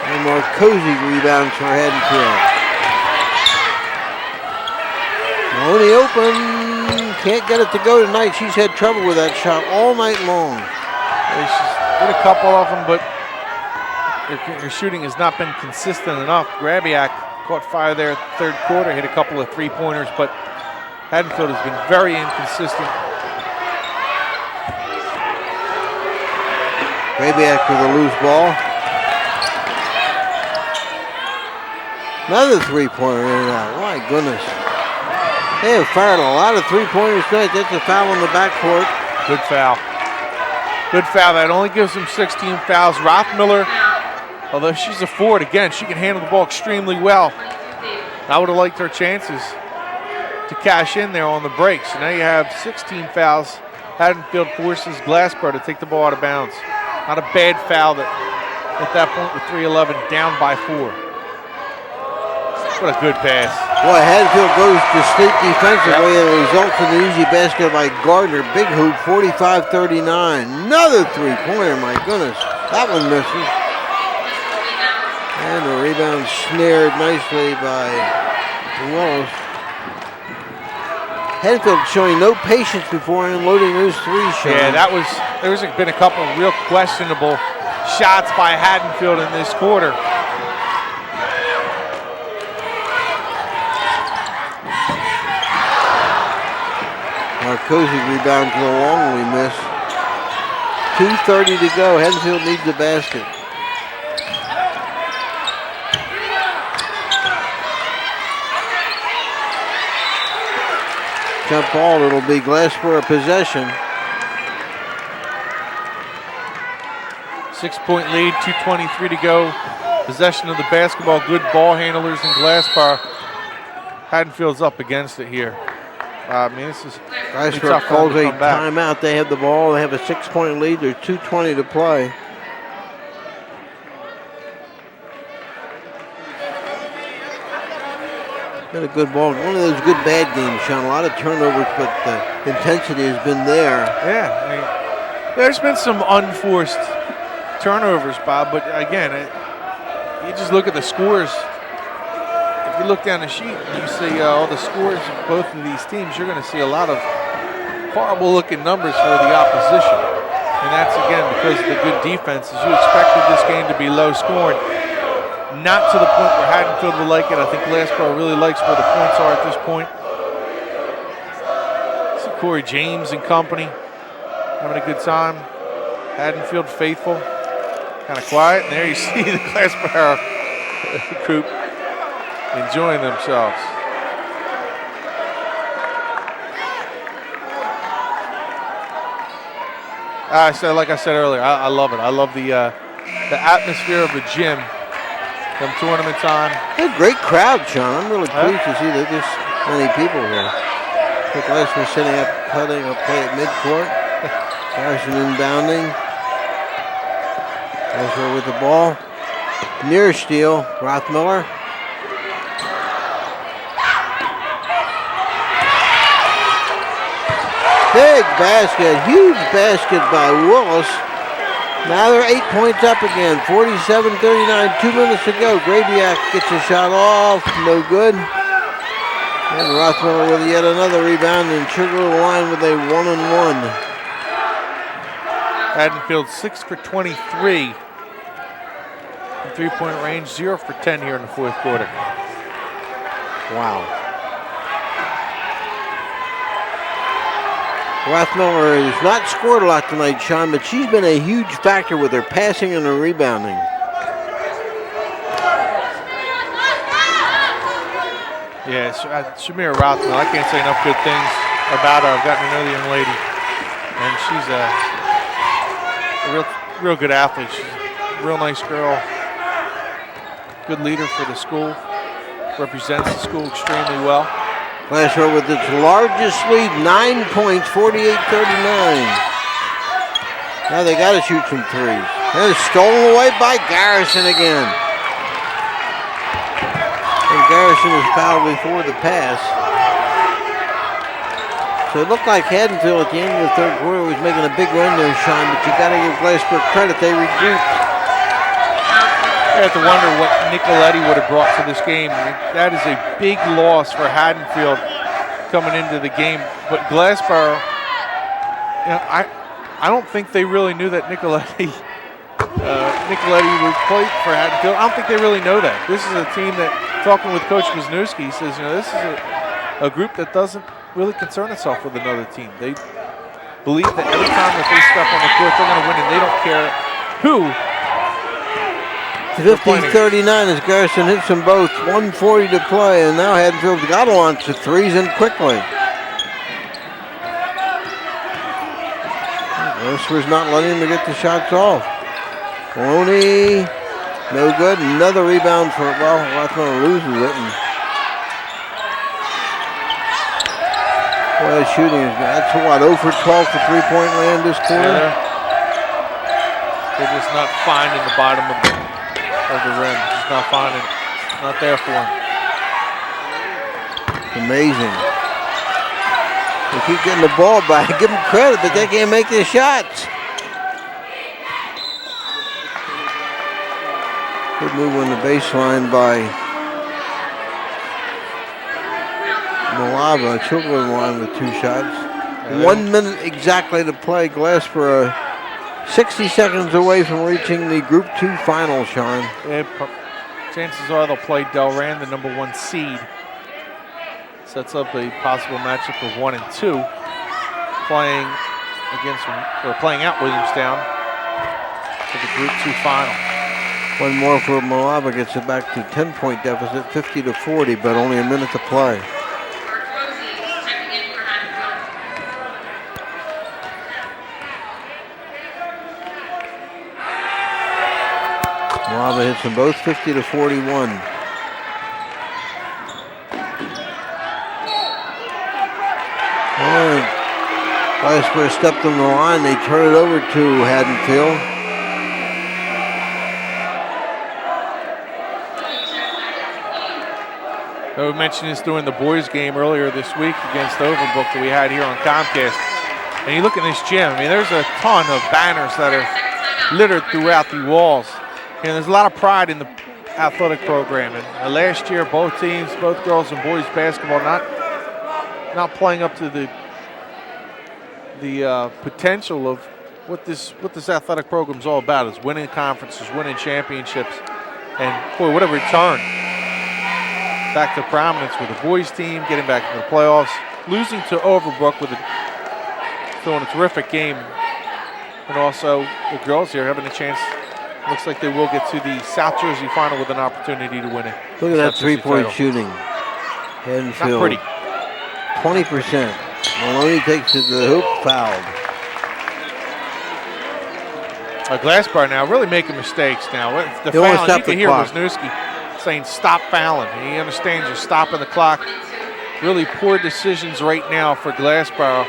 And Marcosi rebounds for Haddonfield. Maloney open, can't get it to go tonight. She's had trouble with that shot all night long. She's hit a couple of them, but her shooting has not been consistent enough. Grabiak caught fire there at the third quarter, hit a couple of three-pointers, but Haddonfield has been very inconsistent. Grabiak with a loose ball. Another three-pointer in and out. My goodness. They have fired a lot of three-pointers tonight. That's a foul on the backcourt. Good foul. Good foul. That only gives them 16 fouls. Rothmiller, although she's a forward, again, she can handle the ball extremely well. I would have liked her chances to cash in there on the break. So now you have 16 fouls. Haddonfield forces Glassboro to take the ball out of bounds. Not a bad foul that at that point with 3:11 down by 4. What a good pass. Boy, Haddonfield goes to sleep defensively, and it results in an easy basket by Gardner. Big hoop, 45-39. Another three-pointer, my goodness. That one misses. And the rebound snared nicely by Wallace. Haddonfield showing no patience before unloading those 3 shots. Yeah, there's been a couple of real questionable shots by Haddonfield in this quarter. Marcosi rebound to the Longley miss. 2:30 to go. Haddonfield needs the basket. Jump ball, it'll be Glassboro possession. 6-point lead, 2:23 to go. Possession of the basketball, good ball handlers in Glassboro. Haddonfield's up against it here. I mean, this is Glassboro calls a timeout. They have the ball. They have a 6-point lead. There's 2:20 to play. Been a good ball. One of those good bad games, Sean. A lot of turnovers, but the intensity has been there. Yeah, I mean, there's been some unforced turnovers, Bob, but again, you just look at the scores. If you look down the sheet and you see all the scores of both of these teams, you're going to see a lot of horrible-looking numbers for the opposition. And that's, again, because of the good defenses. You expected this game to be low-scoring. Not to the point where Haddonfield will like it. I think Glassboro really likes where the points are at this point. See Corey James and company having a good time. Haddonfield faithful, kind of quiet. And there you see the Glassboro group enjoying themselves. Like I said earlier, I love it. I love the atmosphere of the gym Some tournaments on. A great crowd, Sean. I'm really pleased to see that there's many people here. The Glassboro setting up, cutting a play at midcourt. Garrison inbounding. Glassboro with the ball. Near steal, Rothmiller. Big basket, huge basket by Willis. Now they're 8 points up again, 47-39, 2 minutes to go. Grabiak gets a shot off, no good. And Rothmiller with yet another rebound and trigger the line with a 1-and-1. Haddonfield 6 for 23 from three-point range, 0 for 10 here in the fourth quarter. Wow. Rothmiller has not scored a lot tonight, Sean, but she's been a huge factor with her passing and her rebounding. Yeah, Shamira Rothmiller, I can't say enough good things about her. I've gotten to know the young lady, and she's a real good athlete. She's a real nice girl, good leader for the school, represents the school extremely well. Glassboro with its largest lead, 9 points, 48-39. Now they got to shoot some threes. And it's stolen away by Garrison again. And Garrison was fouled before the pass. So it looked like Haddonfield at the end of the third quarter was making a big run there, Sean, but you got to give Glassboro credit. They regrouped. I have to wonder what Nicoletti would have brought to this game. That is a big loss for Haddonfield coming into the game. But Glassboro, you know, I don't think they really knew that Nicoletti would play for Haddonfield. I don't think they really know that. This is a team that, talking with Coach Wisniewski, says, you know, this is a group that doesn't really concern itself with another team. They believe that every time that they step on the court, they're going to win, and they don't care who. 50-39 as Garrison hits them both. 1:40 to play, and now Haddonfield's got to launch the threes in quickly. Glassboro's not letting him get the shots off. Maloney, no good. Another rebound for, well, Rothmiller loses it. And boy, shooting is, that's what, 0 for 12 for three-point land this quarter? Yeah. They're just not finding the bottom of the rim. Just not finding it. Not there for him. Amazing. They keep getting the ball back. Give them credit, but they can't make their shots. Good move on the baseline by Malava. Children line with 2 shots. 1 minute exactly to play. Glassboro 60 seconds away from reaching the Group 2 final, Sean. Yeah, chances are they'll play Delran, the number 1 seed. Sets up a possible matchup of 1 and 2, playing out Williamstown for the Group 2 final. One more for Malava, gets it back to 10-point deficit, 50-40, but only a minute to play. Malava hits them both 50-41. Glassboro stepped on the line. They turn it over to Haddonfield. We mentioned this during the boys' game earlier this week against Overbrook that we had here on Comcast. And you look at this gym, I mean, there's a ton of banners that are littered throughout the walls. And there's a lot of pride in the athletic program. And last year, both teams, both girls and boys basketball, not playing up to the potential of what this athletic program is all about, is winning conferences, winning championships, and boy, what a return back to prominence with the boys team, getting back into the playoffs, losing to Overbrook with throwing a terrific game, and also the girls here having a chance. Looks like they will get to the South Jersey final with an opportunity to win it. Look at that three-point shooting. Haddonfield. Not pretty. 20%. Maloney takes it to the hoop, fouled. Glassboro now really making mistakes now. The They won't foul, stop you can the hear clock. Wisniewski. saying stop fouling. He understands you're stopping the clock. Really poor decisions right now for Glassboro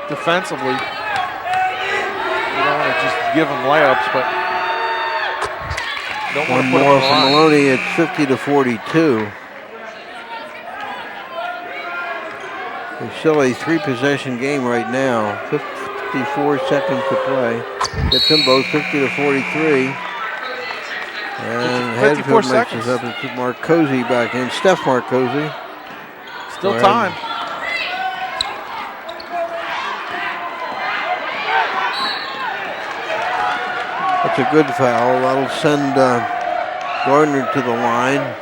defensively. You don't want to just give them layups, but don't want to put more them for Maloney. It's 50-42. It's still a 3-possession game right now. 54 seconds to play. Gets them both 50-43. And Haddonfield makes us up to Marcosi back in. Steph Marcosi. Still time. That's a good foul. That'll send Gardner to the line.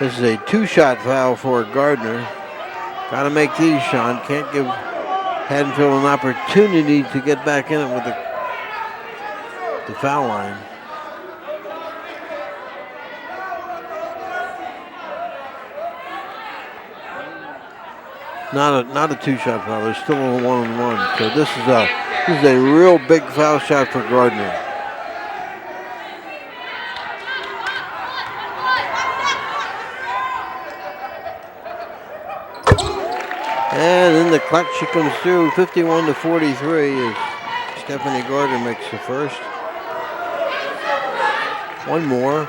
This is a 2-shot foul for Gardner. Got to make these, Sean. Can't give Haddonfield an opportunity to get back in it with the foul line. Not a 2-shot foul. There's still a 1-on-1. So this is a real big foul shot for Gardner. And in the clutch she comes through, 51-43 as Stephanie Gardner makes the first. One more.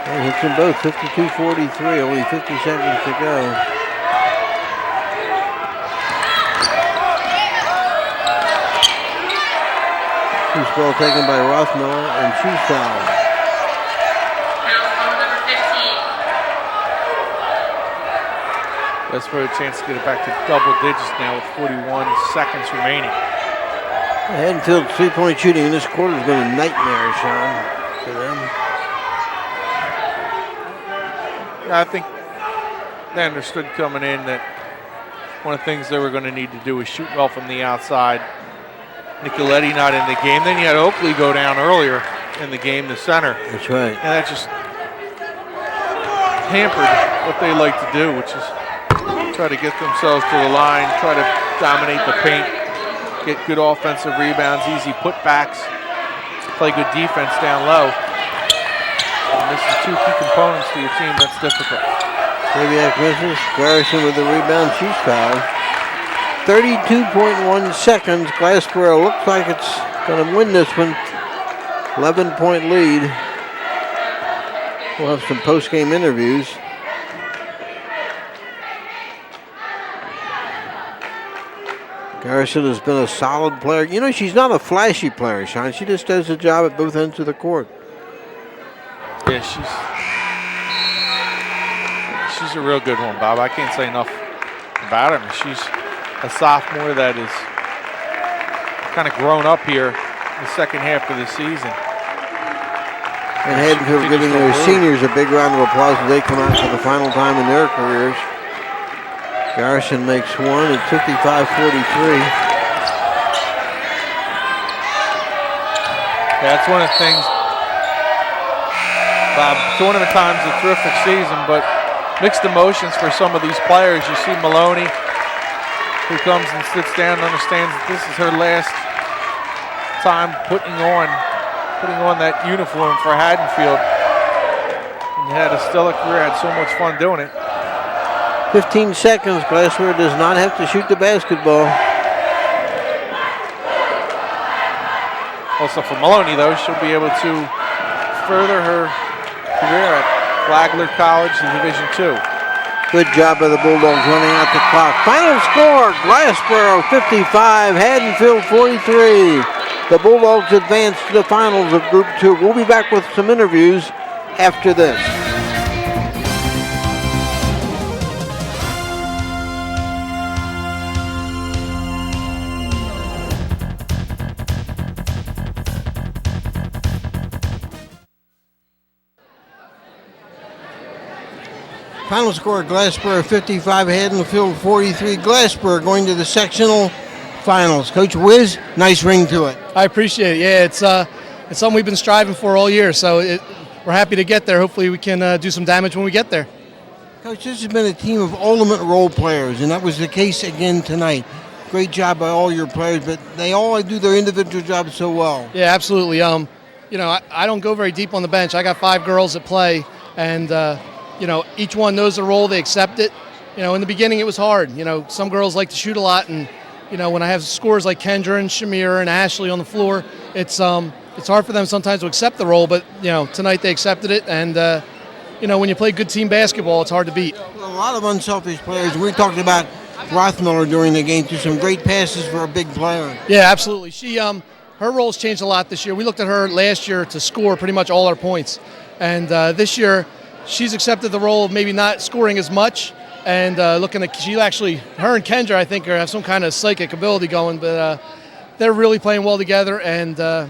And hits them both, 52-43, only 50 seconds to go. Loose ball taken by Rothmiller, and she's fouled. That's for a chance to get it back to double digits now with 41 seconds remaining. Haddonfield's three-point shooting in this quarter has been a nightmare, Sean, for them. I think they understood coming in that one of the things they were going to need to do was shoot well from the outside. Nicoletti not in the game. Then you had Oakley go down earlier in the game, the center. That's right. And that just hampered what they like to do, which is try to get themselves to the line, try to dominate the paint, get good offensive rebounds, easy putbacks, play good defense down low. And this is two key components to your team. That's difficult. Grabiak misses. Garrison with the rebound. She's fouled. 32.1 seconds. Glassboro looks like it's going to win this one. 11-point lead. We'll have some post-game interviews. Garrison has been a solid player. You know, she's not a flashy player, Sean. She just does the job at both ends of the court. Yeah, she's a real good one, Bob. I can't say enough about her. I mean, she's a sophomore that is kind of grown up here in the second half of the season. And Haddonfield giving their seniors a big round of applause as they come out for the final time in their careers. Garrison makes one at 55-43. That's one of the things, Bob, tournament time's a terrific season, but mixed emotions for some of these players. You see Maloney, who comes and sits down and understands that this is her last time putting on that uniform for Haddonfield. And had a stellar career, had so much fun doing it. 15 seconds. Glassboro does not have to shoot the basketball. Also for Maloney, though, she'll be able to further her career at Flagler College in Division II. Good job by the Bulldogs running out the clock. Final score, Glassboro 55, Haddonfield 43. The Bulldogs advance to the finals of Group 2. We'll be back with some interviews after this. Final score, Glassboro 55, Haddonfield 43. Glassboro going to the sectional finals. Coach Wiz, nice ring to it. I appreciate it. Yeah, it's something we've been striving for all year, so we're happy to get there. Hopefully we can do some damage when we get there. Coach, this has been a team of ultimate role players, and that was the case again tonight. Great job by all your players, but they all do their individual jobs so well. Yeah, absolutely. I don't go very deep on the bench. I got 5 girls that play, and each one knows their role. They accept it. In the beginning it was hard. Some girls like to shoot a lot, and when I have scores like Kendra and Shamir and Ashley on the floor, it's hard for them sometimes to accept the role. But tonight they accepted it, and when you play good team basketball, it's hard to beat. A lot of unselfish players. We talked about Rothmiller during the game, threw some great passes for a big player. Yeah, absolutely. She her role's changed a lot this year. We looked at her last year to score pretty much all our points, and this year she's accepted the role of maybe not scoring as much, and her and Kendra, I think, have some kind of psychic ability going, but they're really playing well together, and I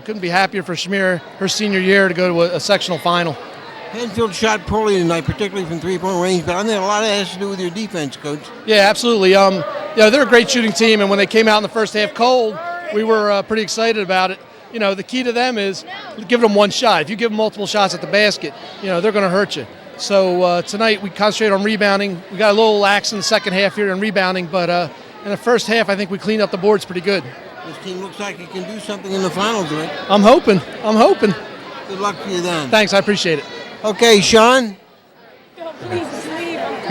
couldn't be happier for Shamir, her senior year, to go to a sectional final. Haddonfield shot poorly tonight, particularly from three-point range, but I think a lot of that has to do with your defense, Coach. Yeah, absolutely. They're a great shooting team, and when they came out in the first half cold, we were pretty excited about it. The key to them is give them one shot. If you give them multiple shots at the basket, they're going to hurt you. So tonight we concentrated on rebounding. We got a little lax in the second half here in rebounding, but in the first half I think we cleaned up the boards pretty good. This team looks like it can do something in the finals, right? I'm hoping. Good luck to you then. Thanks, I appreciate it. Okay, Sean.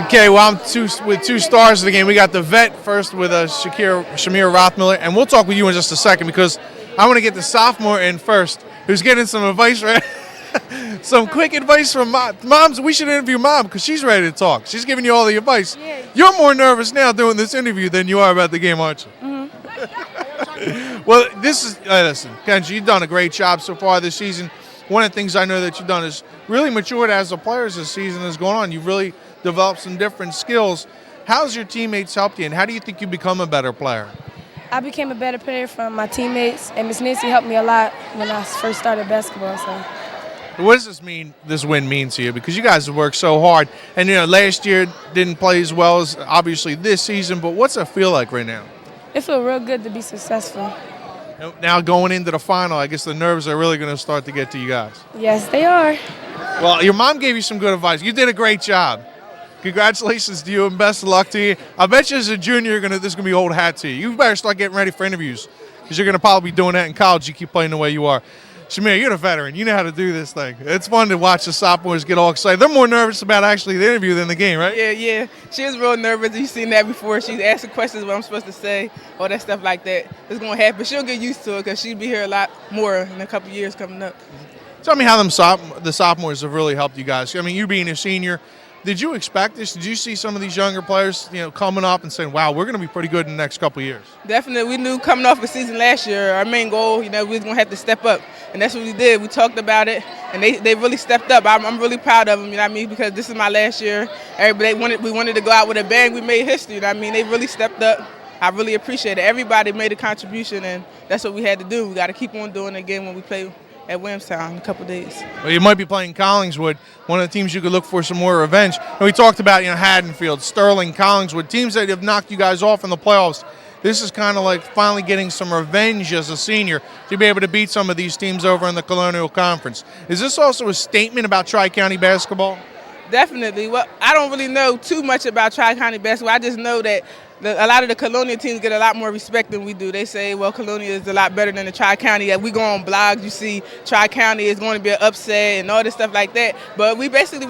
Okay, well, I'm with 2 stars of the game. We got the vet first with Shamir Rothmiller, and we'll talk with you in just a second because I want to get the sophomore in first, who's getting some advice, right? Some quick advice from moms. We should interview Mom because she's ready to talk. She's giving you all the advice. Yeah. You're more nervous now doing this interview than you are about the game, aren't you? Mm-hmm. Well, listen, Kenji, you've done a great job so far this season. One of the things I know that you've done is really matured as a player as this season is going on. You've really developed some different skills. How's your teammates helped you, and how do you think you become a better player? I became a better player from my teammates, and Miss Nancy helped me a lot when I first started basketball. So, what does this win mean to you? Because you guys have worked so hard, and last year didn't play as well as obviously this season. But what's it feel like right now? it feels real good to be successful. Now going into the final, I guess the nerves are really going to start to get to you guys. Yes, they are. Well, your mom gave you some good advice. You did a great job. Congratulations to you and best of luck to you. I bet you as a junior, this is going to be old hat to you. You better start getting ready for interviews because you're going to probably be doing that in college. You keep playing the way you are. Shamir, you're a veteran. You know how to do this thing. It's fun to watch the sophomores get all excited. They're more nervous about actually the interview than the game, right? Yeah. She was real nervous. You've seen that before. She's asking questions what I'm supposed to say, all that stuff like that. It's going to happen. She'll get used to it because she'll be here a lot more in a couple years coming up. Tell me how the sophomores have really helped you guys. I mean, you being a senior, did you expect this? Did you see some of these younger players, coming up and saying, wow, we're going to be pretty good in the next couple of years? Definitely. We knew coming off the season last year, our main goal, we was going to have to step up. And that's what we did. We talked about it, and they really stepped up. I'm really proud of them, because this is my last year. We wanted to go out with a bang. We made history, They really stepped up. I really appreciate it. Everybody made a contribution, and that's what we had to do. We got to keep on doing it again when we play at Williamstown in a couple of days. Well, you might be playing Collingswood, one of the teams you could look for some more revenge. And we talked about, Haddonfield, Sterling, Collingswood, teams that have knocked you guys off in the playoffs. This is kind of like finally getting some revenge as a senior to be able to beat some of these teams over in the Colonial Conference. Is this also a statement about Tri-County basketball? Definitely. Well, I don't really know too much about Tri-County basketball. I just know that a lot of the Colonial teams get a lot more respect than we do. They say, well, Colonial is a lot better than the Tri-County. We go on blogs, you see Tri-County is going to be an upset and all this stuff like that. But we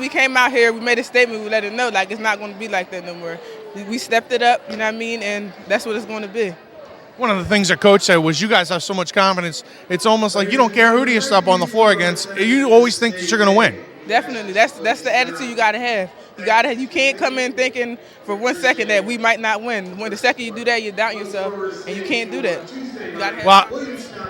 came out here, we made a statement, we let it know, it's not going to be like that no more. We stepped it up, and that's what it's going to be. One of the things that Coach said was you guys have so much confidence, it's almost like you don't care who do you step on the floor against. You always think that you're going to win. Definitely. That's the attitude you got to have. You can't come in thinking for 1 second that we might not win. When the second you do that, you doubt yourself, and you can't do that. Well,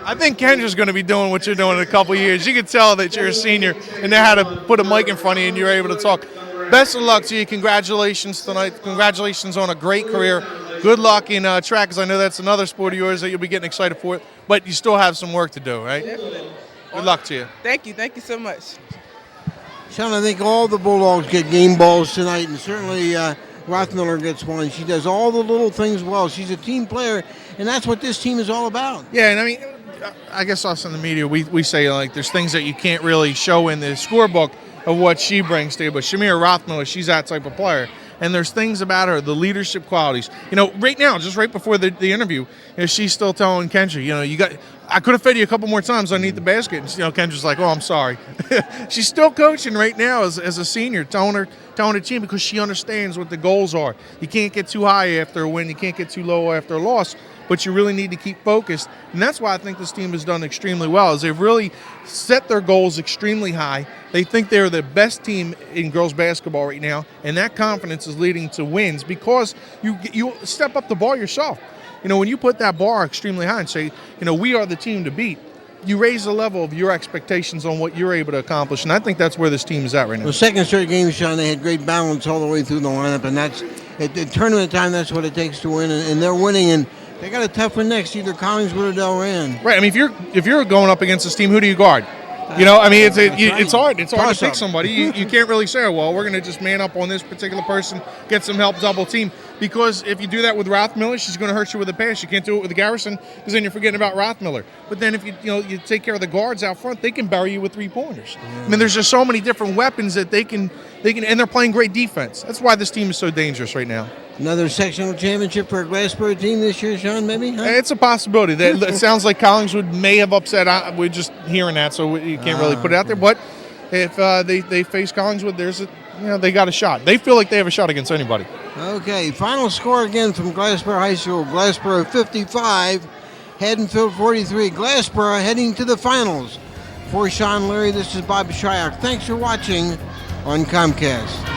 I think Kendra's going to be doing what you're doing in a couple of years. You can tell that you're a senior and know how to put a mic in front of you and you're able to talk. Best of luck to you. Congratulations tonight. Congratulations on a great career. Good luck in track, because I know that's another sport of yours that you'll be getting excited for. But you still have some work to do, right? Definitely. Good luck to you. Thank you. Thank you so much. Sean, I think all the Bulldogs get game balls tonight, and certainly Rothmiller gets one. She does all the little things well. She's a team player, and that's what this team is all about. Yeah, and I guess us in the media, we say there's things that you can't really show in the scorebook. of what she brings to you. But Shamira Rothmiller, she's that type of player. And there's things about her, the leadership qualities. Right now, just right before the interview, she's still telling Kendra, I could have fed you a couple more times underneath the basket. And Kendra's like, oh, I'm sorry. She's still coaching right now as a senior, telling the team, because she understands what the goals are. You can't get too high after a win. You can't get too low after a loss. But you really need to keep focused. And that's why I think this team has done extremely well, is they've really set their goals extremely high. They think they're the best team in girls basketball right now, and that confidence is leading to wins because you step up the bar yourself. When you put that bar extremely high and say, we are the team to beat, you raise the level of your expectations on what you're able to accomplish, and I think that's where this team is at right now. The second straight game, Sean, they had great balance all the way through the lineup, and that's at tournament time. That's what it takes to win, and they're winning. And they got a tough one next, either Collingswood or Delran. Right. I mean, if you're going up against this team, who do you guard? It's hard. It's hard to pick somebody. You can't really say, well, we're going to just man up on this particular person, get some help, double team. Because if you do that with Rothmiller, she's going to hurt you with a pass. You can't do it with Garrison because then you're forgetting about Rothmiller. But then if you take care of the guards out front, they can bury you with 3-pointers. Yeah. I mean, there's just so many different weapons that they can, and they're playing great defense. That's why this team is so dangerous right now. Another sectional championship for a Glassboro team this year, Sean, maybe? Huh? It's a possibility. It sounds like Collingswood may have upset. We're just hearing that, so you can't really put it out there. But if they face Collingswood, they got a shot. They feel like they have a shot against anybody. Okay, final score again from Glassboro High School. Glassboro 55, Haddonfield 43. Glassboro heading to the finals. For Sean Leary, this is Bob Shryock. Thanks for watching on Comcast.